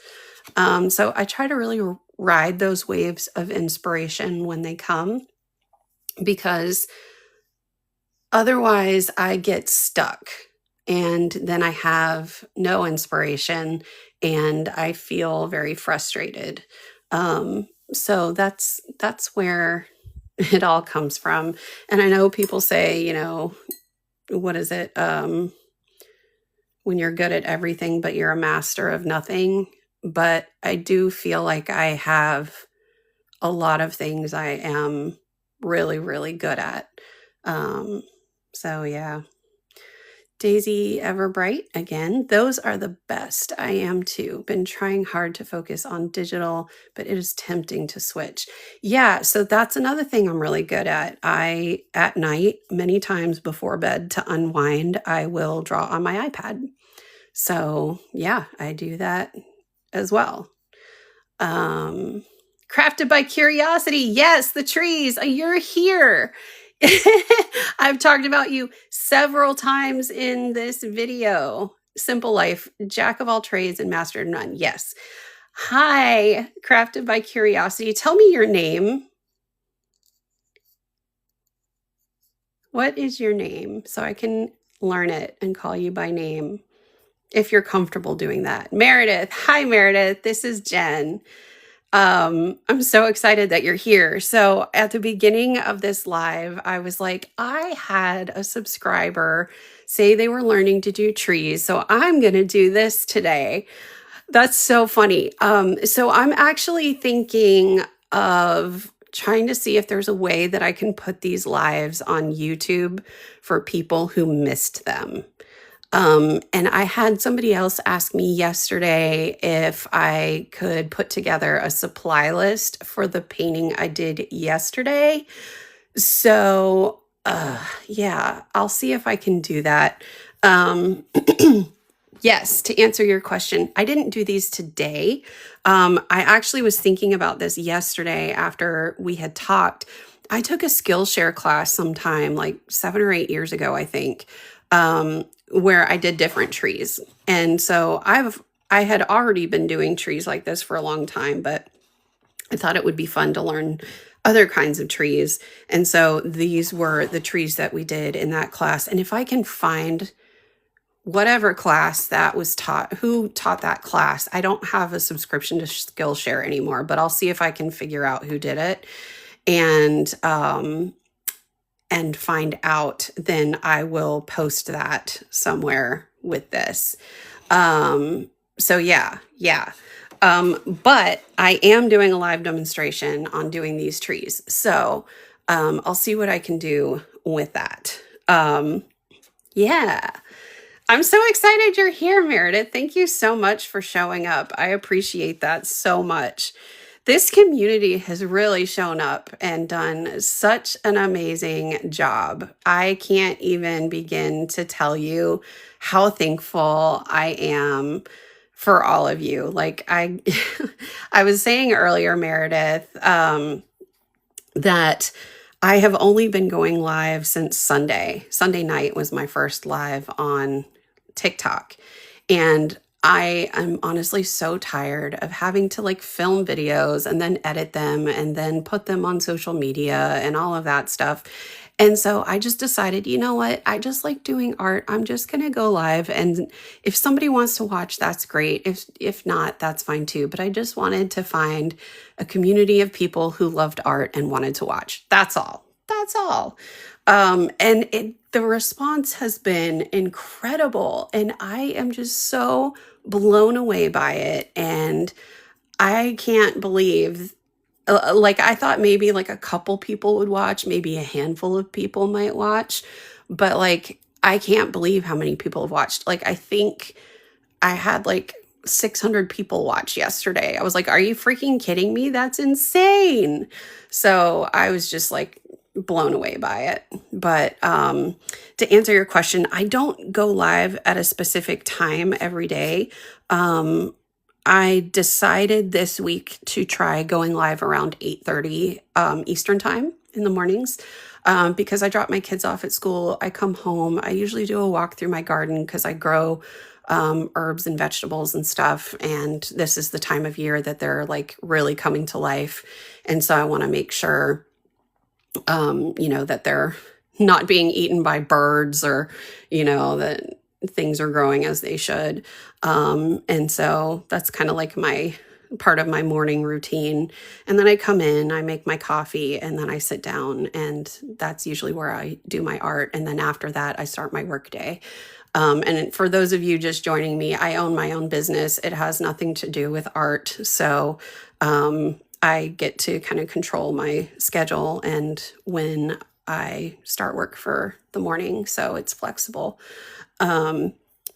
So I try to really ride those waves of inspiration when they come, because otherwise I get stuck and then I have no inspiration and I feel very frustrated. So that's where it all comes from. And I know people say, what is it? When you're good at everything, but you're a master of nothing. But I do feel like I have a lot of things I am really, really good at. So yeah. Daisy Everbright again. Those are the best. I am too. Been trying hard to focus on digital, but it is tempting to switch. Yeah, so that's another thing I'm really good at. At night, many times before bed to unwind, I will draw on my iPad. So yeah, I do that as well. Crafted by Curiosity. Yes, the trees. You're here. I've talked about you several times in this video. Simple life, jack of all trades and master of none. Yes. Hi, Crafted by Curiosity. Tell me your name. What is your name? So I can learn it and call you by name if you're comfortable doing that. Meredith. Hi, Meredith. This is Jen. I'm so excited that you're here. So at the beginning of this live, I was like, I had a subscriber say they were learning to do trees. So I'm going to do this today. That's so funny. So I'm actually thinking of trying to see if there's a way that I can put these lives on YouTube for people who missed them. And I had somebody else ask me yesterday if I could put together a supply list for the painting I did yesterday. So, yeah, I'll see if I can do that. Yes, to answer your question, I didn't do these today. I actually was thinking about this yesterday after we had talked. I took a Skillshare class sometime like 7 or 8 years ago, I think. Where I did different trees. And so I had already been doing trees like this for a long time, but I thought it would be fun to learn other kinds of trees. And so these were the trees that we did in that class. And if I can find whatever class that was taught, who taught that class, I don't have a subscription to Skillshare anymore, but I'll see if I can figure out who did it. And find out, then I will post that somewhere with this. So yeah. But I am doing a live demonstration on doing these trees. So I'll see what I can do with that. Yeah. I'm so excited you're here, Meredith. Thank you so much for showing up. I appreciate that so much. This community has really shown up and done such an amazing job. I can't even begin to tell you how thankful I am for all of you. Like I was saying earlier, Meredith, that I have only been going live since Sunday. Sunday night was my first live on TikTok. And I am honestly so tired of having to like film videos and then edit them and then put them on social media and all of that stuff. And so I just decided, you know what? I just like doing art. I'm just going to go live. And if somebody wants to watch, that's great. If not, that's fine too. But I just wanted to find a community of people who loved art and wanted to watch. That's all. That's all. The response has been incredible. And I am just so blown away by it. And I can't believe, like, I thought maybe like a couple people would watch, maybe a handful of people might watch, but like, I can't believe how many people have watched. Like, I think I had like 600 people watch yesterday. I was like, are you freaking kidding me? That's insane. So I was just like blown away by it. But to answer your question, I don't go live at a specific time every day. I decided this week to try going live around 8:30 Eastern time in the mornings because I drop my kids off at school. I come home. I usually do a walk through my garden because I grow herbs and vegetables and stuff. And this is the time of year that they're like really coming to life. And so I want to make sure, that they're not being eaten by birds or, that things are growing as they should. And so that's kind of like my part of my morning routine. And then I come in, I make my coffee, and then I sit down, and that's usually where I do my art. And then after that, I start my work day. And for those of you just joining me, I own my own business. It has nothing to do with art. So I get to kind of control my schedule and when I start work for the morning. So it's flexible.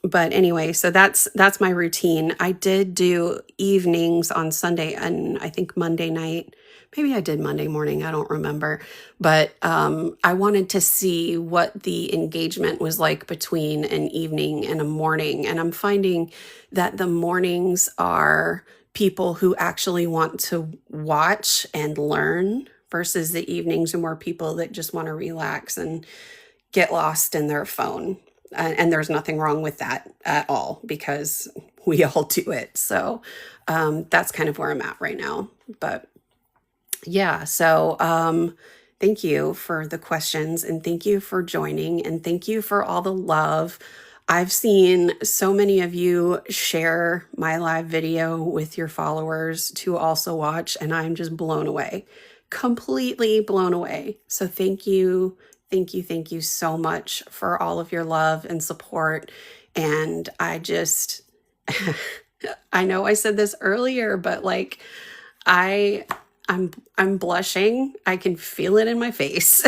But anyway, so that's my routine. I did do evenings on Sunday and I think Monday night. Maybe I did Monday morning. I don't remember. But I wanted to see what the engagement was like between an evening and a morning. And I'm finding that the mornings are people who actually want to watch and learn versus the evenings are more people that just want to relax and get lost in their phone. And there's nothing wrong with that at all because we all do it. So that's kind of where I'm at right now. But yeah, so thank you for the questions and thank you for joining and thank you for all the love. I've seen so many of you share my live video with your followers to also watch, and I'm just blown away, completely blown away. So thank you. Thank you so much for all of your love and support. And I just, I know I said this earlier, but like, I'm blushing. I can feel it in my face.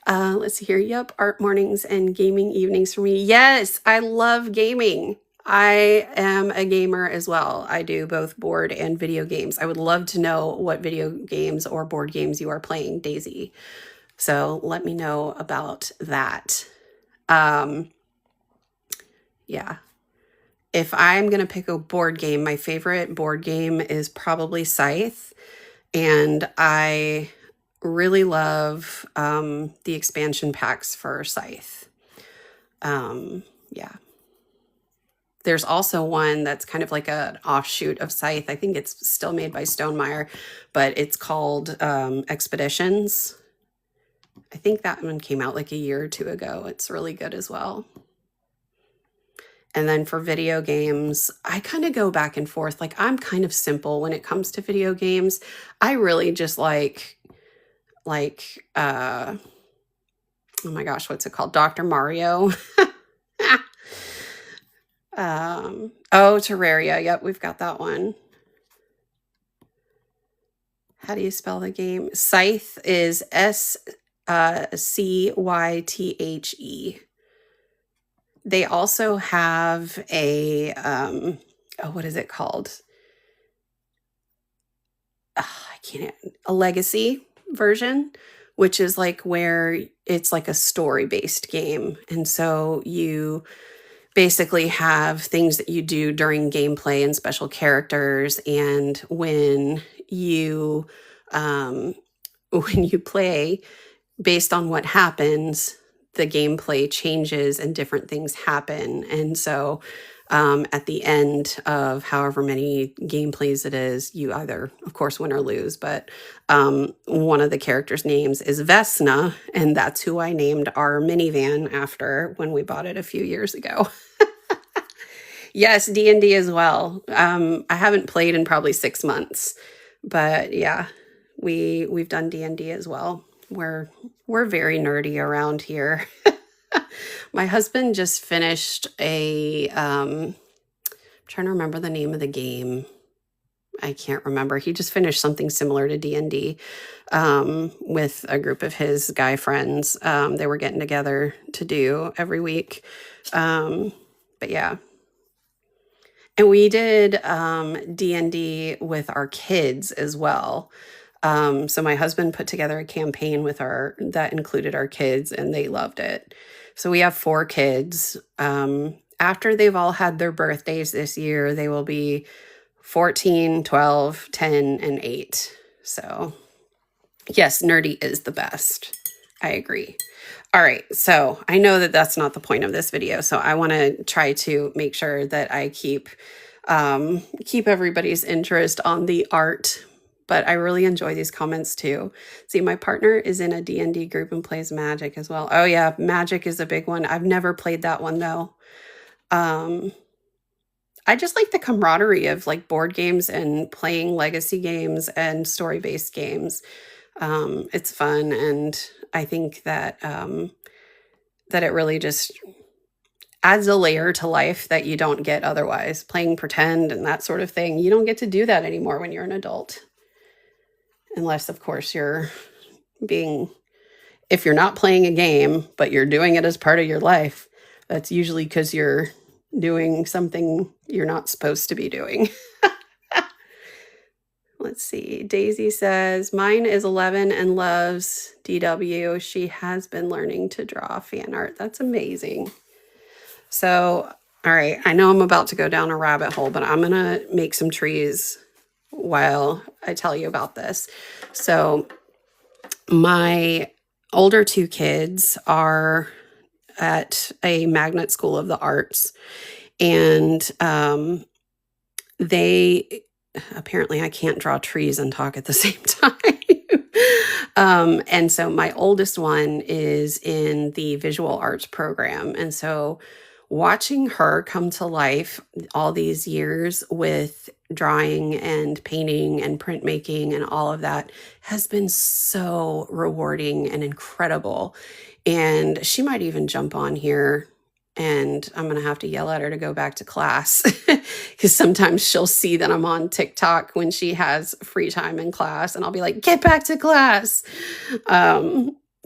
Let's see here. Yep. Art mornings and gaming evenings for me. Yes. I love gaming. I am a gamer as well. I do both board and video games. I would love to know what video games or board games you are playing, Daisy. So let me know about that. Yeah. If I'm going to pick a board game, my favorite board game is probably Scythe. And I really love the expansion packs for Scythe. Yeah. There's also one that's kind of like an offshoot of Scythe. I think it's still made by Stonemaier, but it's called Expeditions. I think that one came out like a year or two ago. It's really good as well. And then for video games, I kind of go back and forth. Like I'm kind of simple when it comes to video games. I really just like, oh my gosh, what's it called? Dr. Mario. Oh, Terraria. Yep, we've got that one. How do you spell the game? Scythe is Scythe. They also have a, what is it called? A legacy version, which is like where it's like a story-based game. And so you basically have things that you do during gameplay and special characters. And when you play, based on what happens, the gameplay changes and different things happen. And so at the end of however many gameplays it is, you either, of course, win or lose. But one of the characters' names is Vesna, and that's who I named our minivan after when we bought it a few years ago. Yes, D&D as well. I haven't played in probably 6 months, but yeah, we've done D&D as well. We're very nerdy around here. My husband just finished I'm trying to remember the name of the game. I can't remember. He just finished something similar to D&D with a group of his guy friends. They were getting together to do every week. But yeah. And we did D&D with our kids as well. So my husband put together a campaign that included our kids, and they loved it. So we have 4 kids. After they've all had their birthdays this year, they will be 14, 12, 10, and 8. So yes, nerdy is the best. I agree. All right. So I know that that's not the point of this video. So I want to try to make sure that I keep everybody's interest on the art. but I really enjoy these comments too. See, my partner is in a D&D group and plays Magic as well. Oh yeah, Magic is a big one. I've never played that one though. I just like the camaraderie of like board games and playing legacy games and story-based games. It's fun, and I think that that it really just adds a layer to life that you don't get otherwise. Playing pretend and that sort of thing, you don't get to do that anymore when you're an adult. Unless, of course, if you're not playing a game, but you're doing it as part of your life, that's usually because you're doing something you're not supposed to be doing. Let's see. Daisy says, mine is 11 and loves DW. She has been learning to draw fan art. That's amazing. So, all right, I know I'm about to go down a rabbit hole, but I'm going to make some trees while I tell you about this. So, my older two kids are at a magnet school of the arts, and they apparently I can't draw trees and talk at the same time. And so my oldest one is in the visual arts program. And so watching her come to life all these years with drawing and painting and printmaking and all of that has been so rewarding and incredible. And she might even jump on here, and I'm going to have to yell at her to go back to class because sometimes she'll see that I'm on TikTok when she has free time in class, and I'll be like, get back to class.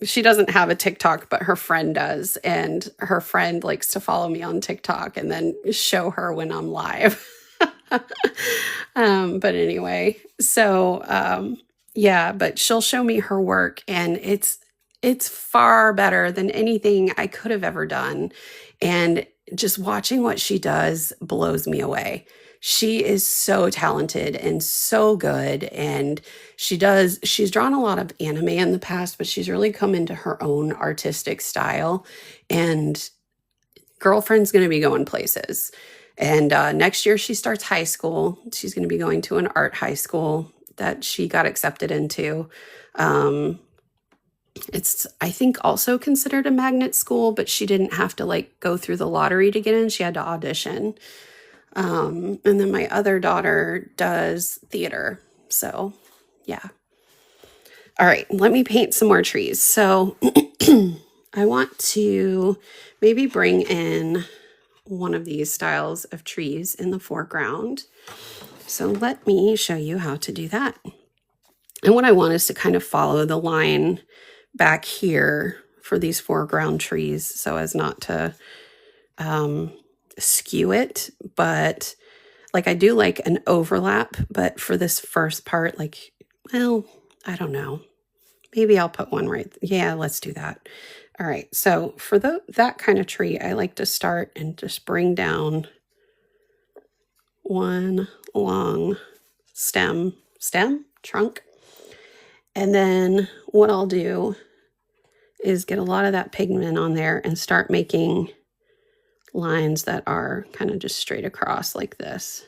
She doesn't have a TikTok, but her friend does. And her friend likes to follow me on TikTok and then show her when I'm live. But anyway, so yeah, but she'll show me her work, and it's far better than anything I could have ever done. And just watching what she does blows me away. She is so talented and so good. And she's drawn a lot of anime in the past, but she's really come into her own artistic style. And girlfriend's going to be going places. And next year she starts high school. She's going to be going to an art high school that she got accepted into. It's, I think, also considered a magnet school, but she didn't have to like go through the lottery to get in. She had to audition. And then my other daughter does theater. So yeah. All right, let me paint some more trees. So I want to maybe bring in one of these styles of trees in the foreground. So let me show you how to do that. And what I want is to kind of follow the line back here for these foreground trees so as not to skew it. But like I do like an overlap, but for this first part, like, well, I don't know. Maybe I'll put one right. Yeah, let's do that. All right. So for that kind of tree, I like to start and just bring down one long trunk. And then what I'll do is get a lot of that pigment on there and start making lines that are kind of just straight across like this.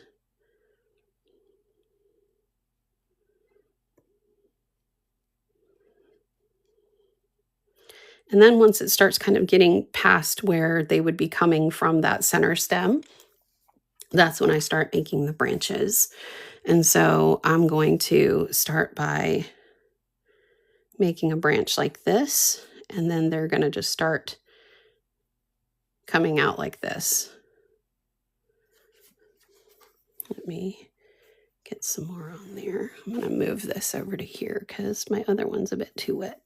And then once it starts kind of getting past where they would be coming from that center stem, that's when I start making the branches. And so I'm going to start by making a branch like this, and then they're going to just start coming out like this. Let me get some more on there. I'm going to move this over to here because my other one's a bit too wet.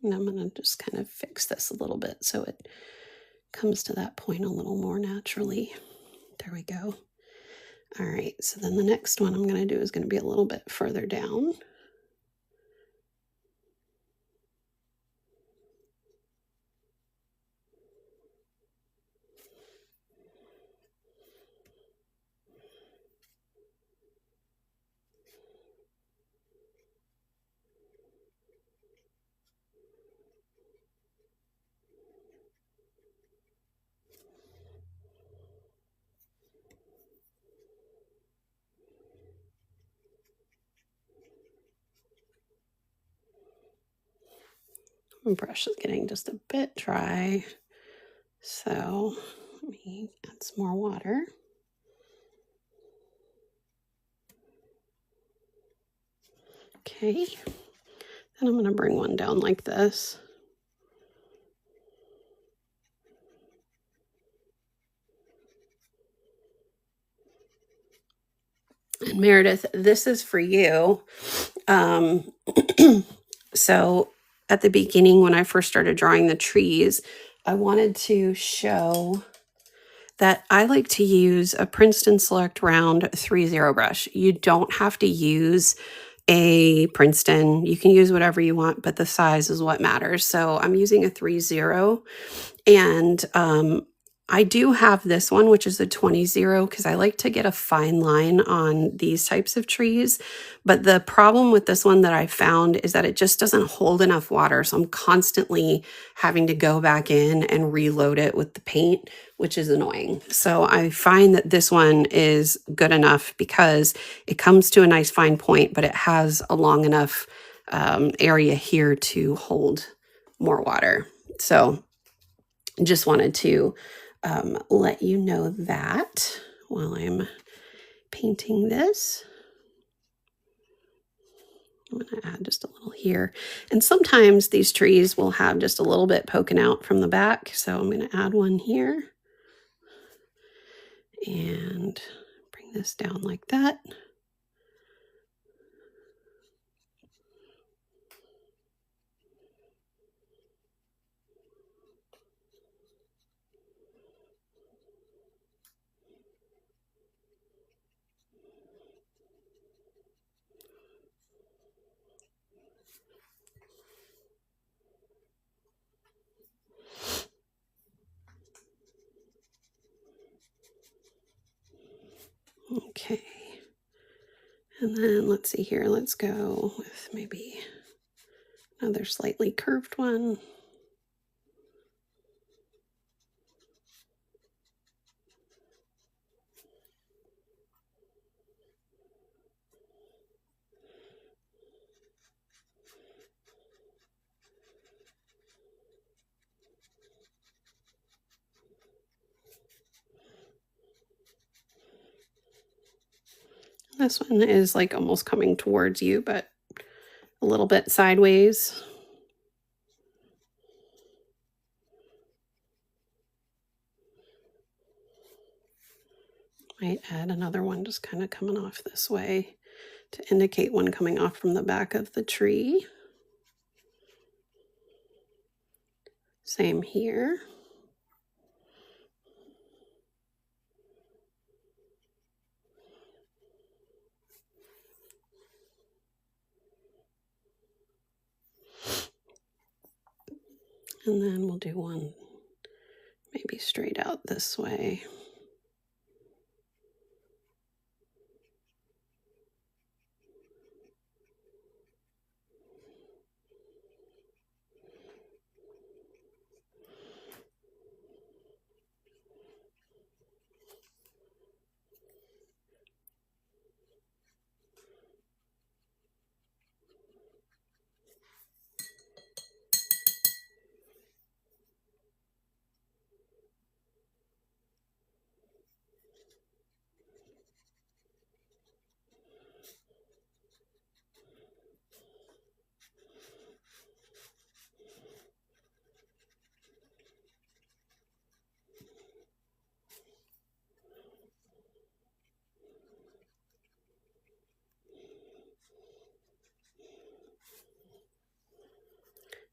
And I'm going to just kind of fix this a little bit so it comes to that point a little more naturally. There we go. All right, so then the next one I'm going to do is going to be a little bit further down. My brush is getting just a bit dry, so let me add some more water. Okay, then I'm going to bring one down like this. And Meredith, this is for you. So at the beginning, when I first started drawing the trees, I wanted to show that I like to use a Princeton Select Round 3-0 brush. You don't have to use a Princeton. You can use whatever you want, but the size is what matters. So I'm using a 3-0, and I do have this one, which is a 20-0, because I like to get a fine line on these types of trees. But the problem with this one that I found is that it just doesn't hold enough water. So I'm constantly having to go back in and reload it with the paint, which is annoying. So I find that this one is good enough because it comes to a nice fine point, but it has a long enough area here to hold more water. So just wanted to let you know that while I'm painting this. I'm going to add just a little here. And sometimes these trees will have just a little bit poking out from the back. So I'm going to add one here and bring this down like that. Okay. And then let's see here. Let's go with maybe another slightly curved one. This one is like almost coming towards you, but a little bit sideways. Might add another one just kind of coming off this way to indicate one coming off from the back of the tree. Same here. And then we'll do one maybe straight out this way.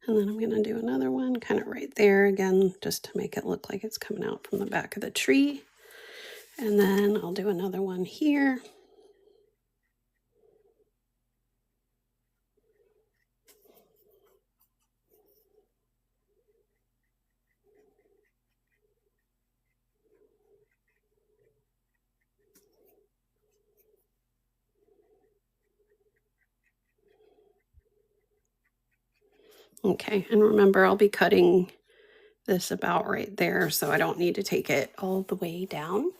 And then I'm going to do another one kind of right there again, just to make it look like it's coming out from the back of the tree. And then I'll do another one here. Okay, and remember I'll be cutting this about right there, so I don't need to take it all the way down.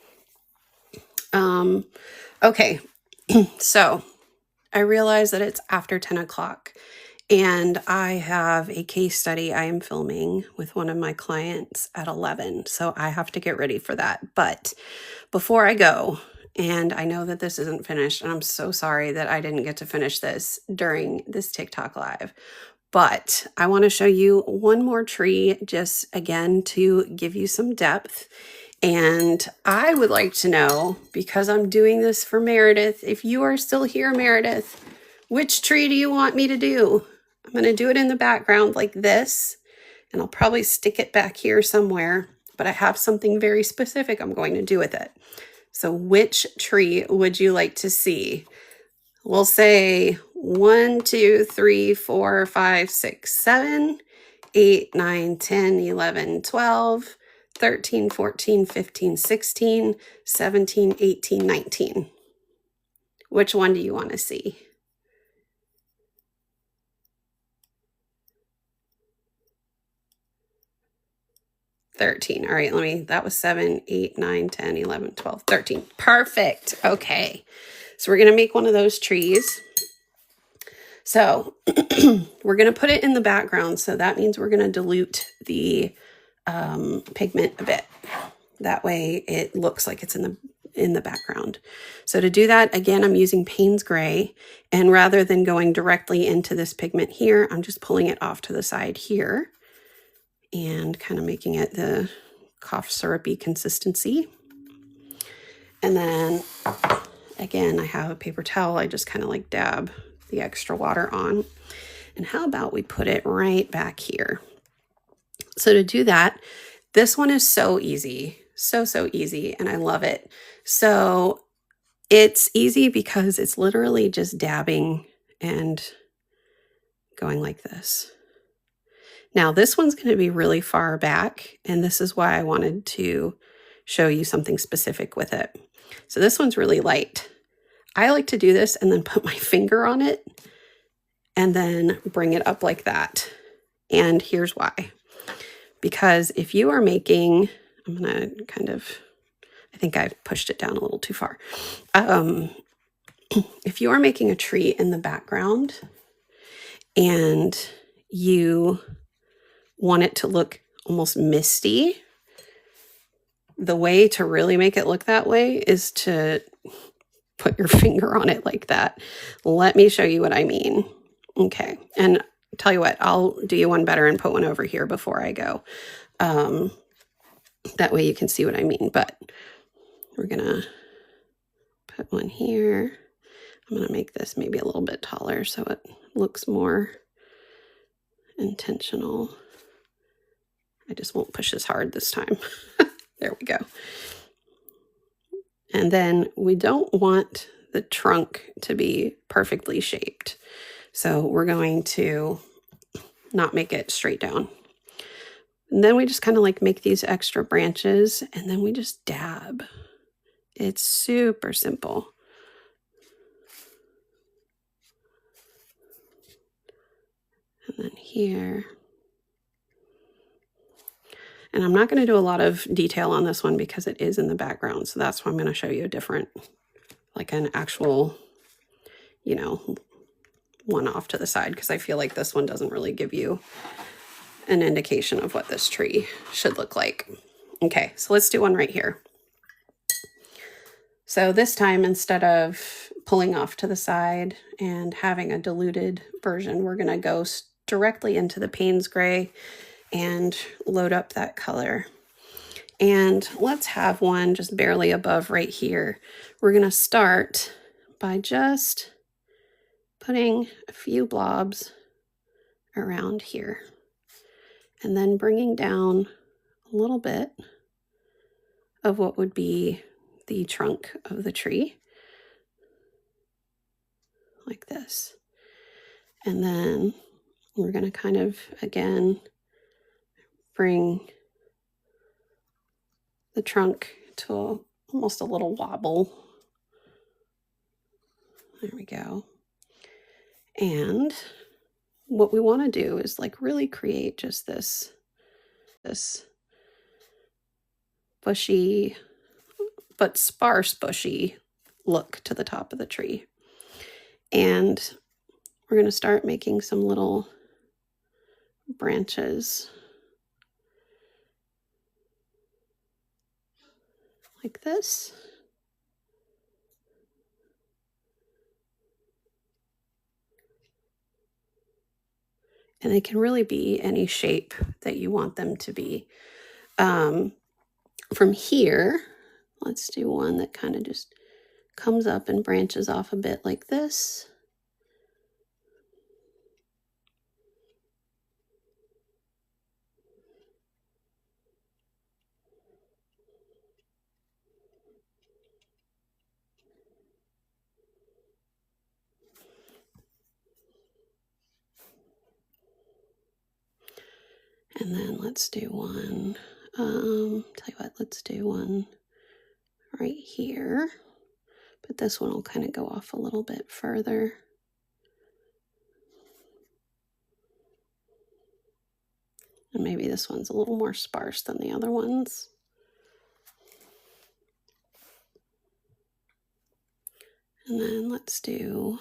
Okay, so I realize that it's after 10 o'clock And I have a case study I am filming with one of my clients at 11. So I have to get ready for that. But before I go, and I know that this isn't finished, and I'm so sorry that I didn't get to finish this during this TikTok live, but I want to show you one more tree just again to give you some depth. And I would like to know, because I'm doing this for Meredith, if you are still here, Meredith, which tree do you want me to do? I'm going to do it in the background like this, and I'll probably stick it back here somewhere, but I have something very specific I'm going to do with it. So which tree would you like to see? We'll say 1, 2, 3, 4, 5, 6, 7, 8, 9, 10, 11, 12, 13, 14, 15, 16, 17, 18, 19. Which one do you want to see? $13. All right, that was 7, 8, 9, 10, 11, 12, 13. Perfect. Okay. So we're going to make one of those trees. So we're going to put it in the background. So that means we're going to dilute the pigment a bit. That way it looks like it's in the background. So to do that, again, I'm using Payne's Gray. And rather than going directly into this pigment here, I'm just pulling it off to the side here and kind of making it the cough syrupy consistency. And then again, I have a paper towel. I just kind of like dab the extra water on. And how about we put it right back here? So to do that, this one is so easy, so easy, and I love it. So it's easy because it's literally just dabbing and going like this. Now this one's going to be really far back, and this is why I wanted to show you something specific with it. So this one's really light. I like to do this and then put my finger on it and then bring it up like that. And here's why. Because if you are making, I'm going to kind of, I think I've pushed it down a little too far. If you are making a tree in the background and you want it to look almost misty, the way to really make it look that way is to put your finger on it like that. Let me show you what I mean. Okay. And tell you what, I'll do you one better and put one over here before I go. That way you can see what I mean. But we're going to put one here. I'm going to make this maybe a little bit taller so it looks more intentional. I just won't push as hard this time. There we go. And then we don't want the trunk to be perfectly shaped. So we're going to not make it straight down. And then we just kind of like make these extra branches and then we just dab. It's super simple. And then here. And I'm not going to do a lot of detail on this one because it is in the background. So that's why I'm going to show you a different, like an actual, you know, one off to the side, because I feel like this one doesn't really give you an indication of what this tree should look like. Okay, so let's do one right here. So this time, instead of pulling off to the side and having a diluted version, we're going to go directly into the Payne's Gray and load up that color. And let's have one just barely above right here. We're going to start by just putting a few blobs around here and then bringing down a little bit of what would be the trunk of the tree, like this. And then we're going to kind of, again, bring the trunk to almost a little wobble. There we go. And what we want to do is like really create just this bushy, but sparse bushy look to the top of the tree. And we're going to start making some little branches like this. And they can really be any shape that you want them to be. From here, let's do one that kind of just comes up and branches off a bit like this. And then let's do one, tell you what, let's do one right here. But this one will kind of go off a little bit further. And maybe this one's a little more sparse than the other ones. And then let's do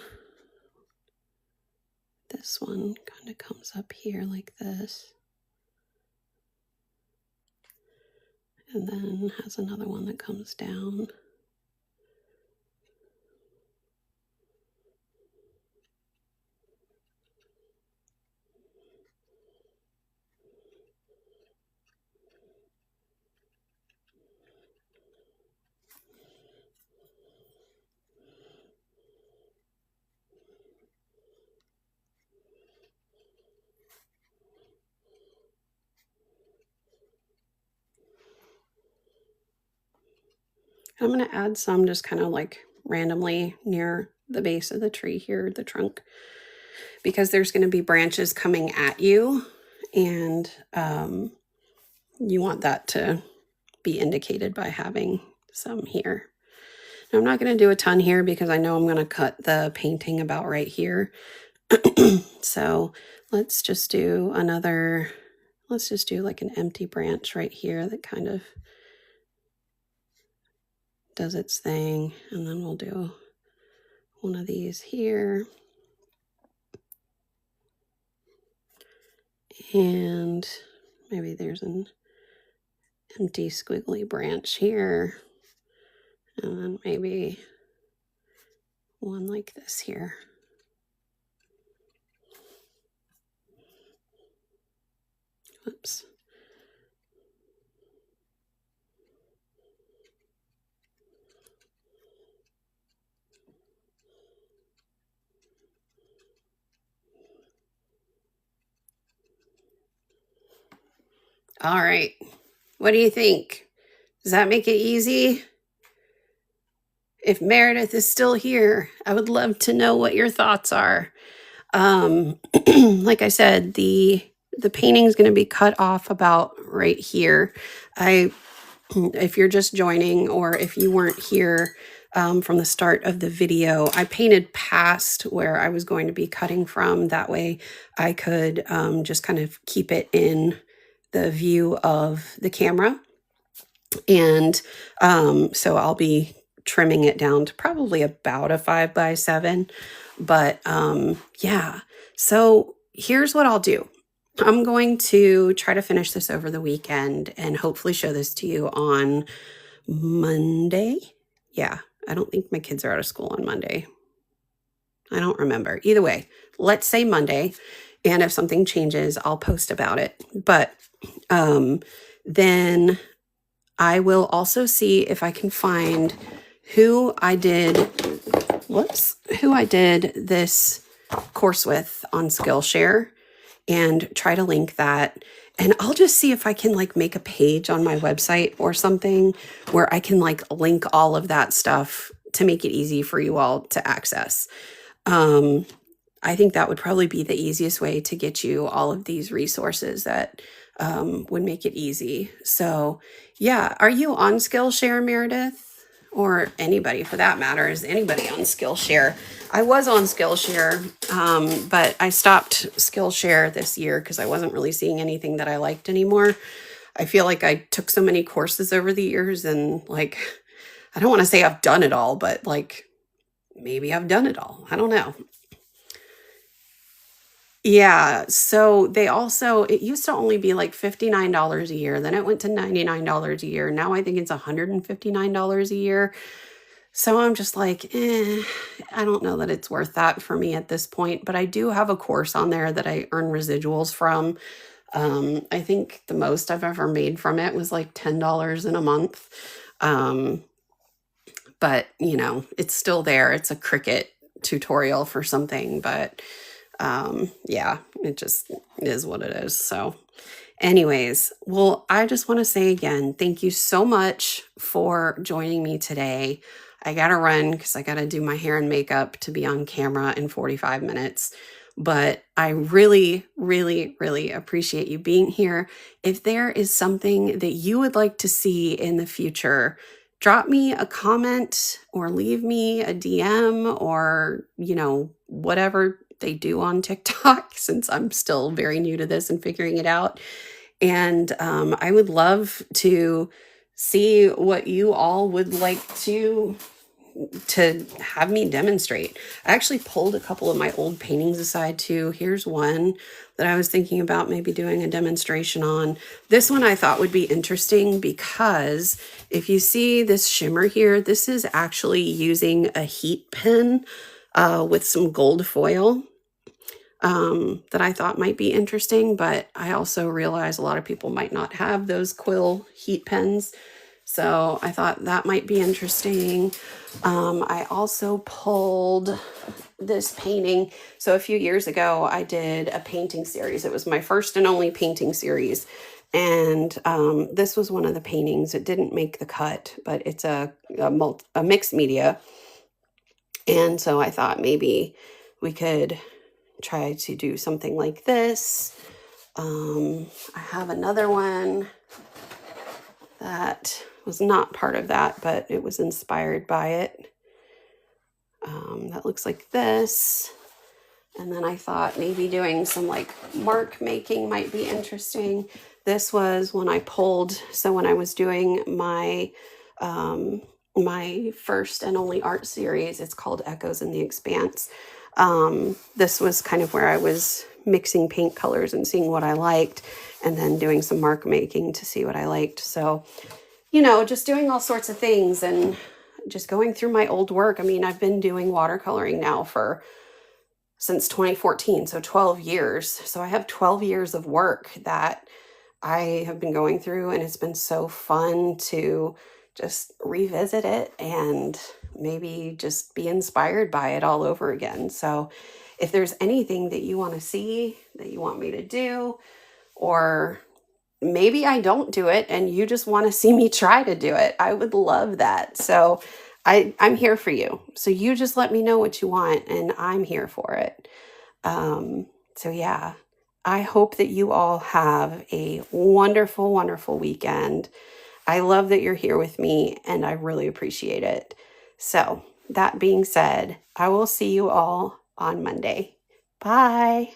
this one, kind of comes up here like this. And then has another one that comes down. I'm going to add some just kind of like randomly near the base of the tree here, the trunk, because there's going to be branches coming at you, and you want that to be indicated by having some here. Now, I'm not going to do a ton here because I know I'm going to cut the painting about right here. So let's just do another, let's just do like an empty branch right here that kind of does its thing. And then we'll do one of these here. And maybe there's an empty squiggly branch here. And then maybe one like this here. Oops. All right. What do you think? Does that make it easy? If Meredith is still here, I would love to know what your thoughts are. Like I said, the painting is going to be cut off about right here. If you're just joining, or if you weren't here from the start of the video, I painted past where I was going to be cutting from. That way I could just kind of keep it in the view of the camera. And so I'll be trimming it down to probably about a 5x7. But yeah, so here's what I'll do. I'm going to try to finish this over the weekend and hopefully show this to you on Monday. Yeah, I don't think my kids are out of school on Monday. I don't remember. Either way, let's say Monday. And if something changes, I'll post about it. But then I will also see if I can find who I did this course with on Skillshare and try to link that. And I'll just see if I can like make a page on my website or something where I can like link all of that stuff to make it easy for you all to access. I think that would probably be the easiest way to get you all of these resources that would make it easy. So yeah, are you on Skillshare, Meredith? Or anybody for that matter? Is anybody on Skillshare? I was on Skillshare, but I stopped Skillshare this year because I wasn't really seeing anything that I liked anymore. I feel like I took so many courses over the years, and like, I don't want to say I've done it all, but like maybe I've done it all. I don't know. Yeah, so they also it used to only be like $59 a year, then it went to $99 a year, now I think it's $159 a year. So I'm just like, I don't know that it's worth that for me at this point, but I do have a course on there that I earn residuals from. I think the most I've ever made from it was like $10 in a month. Um, but it's still there. It's a Cricut tutorial for something, but yeah, it just is what it is. So anyways, well, I just want to say again, thank you so much for joining me today. I got to run because I got to do my hair and makeup to be on camera in 45 minutes. But I really, really, really appreciate you being here. If there is something that you would like to see in the future, drop me a comment or leave me a DM or, whatever they do on TikTok, since I'm still very new to this and figuring it out. And I would love to see what you all would like to have me demonstrate. I actually pulled a couple of my old paintings aside too. Here's one that I was thinking about maybe doing a demonstration on. This one I thought would be interesting because if you see this shimmer here, this is actually using a heat pen with some gold foil. That I thought might be interesting, but I also realize a lot of people might not have those quill heat pens. So I thought that might be interesting. I also pulled this painting. So a few years ago, I did a painting series. It was my first and only painting series. And this was one of the paintings. It didn't make the cut, but it's a mixed media. And so I thought maybe we could try to do something like this. I have another one that was not part of that, but it was inspired by it. That looks like this. And then I thought maybe doing some like mark making might be interesting. This was when I pulled, so when I was doing my my first and only art series, it's called Echoes in the Expanse. This was kind of where I was mixing paint colors and seeing what I liked, and then doing some mark making to see what I liked. So, just doing all sorts of things and just going through my old work. I mean, I've been doing watercoloring now since 2014, so 12 years. So I have 12 years of work that I have been going through, and it's been so fun to just revisit it and maybe just be inspired by it all over again. So if there's anything that you want to see, that you want me to do, or maybe I don't do it and you just want to see me try to do it, I would love that. So I'm here for you. So you just let me know what you want and I'm here for it. So yeah, I hope that you all have a wonderful, wonderful weekend. I love that you're here with me and I really appreciate it. So that being said, I will see you all on Monday. Bye.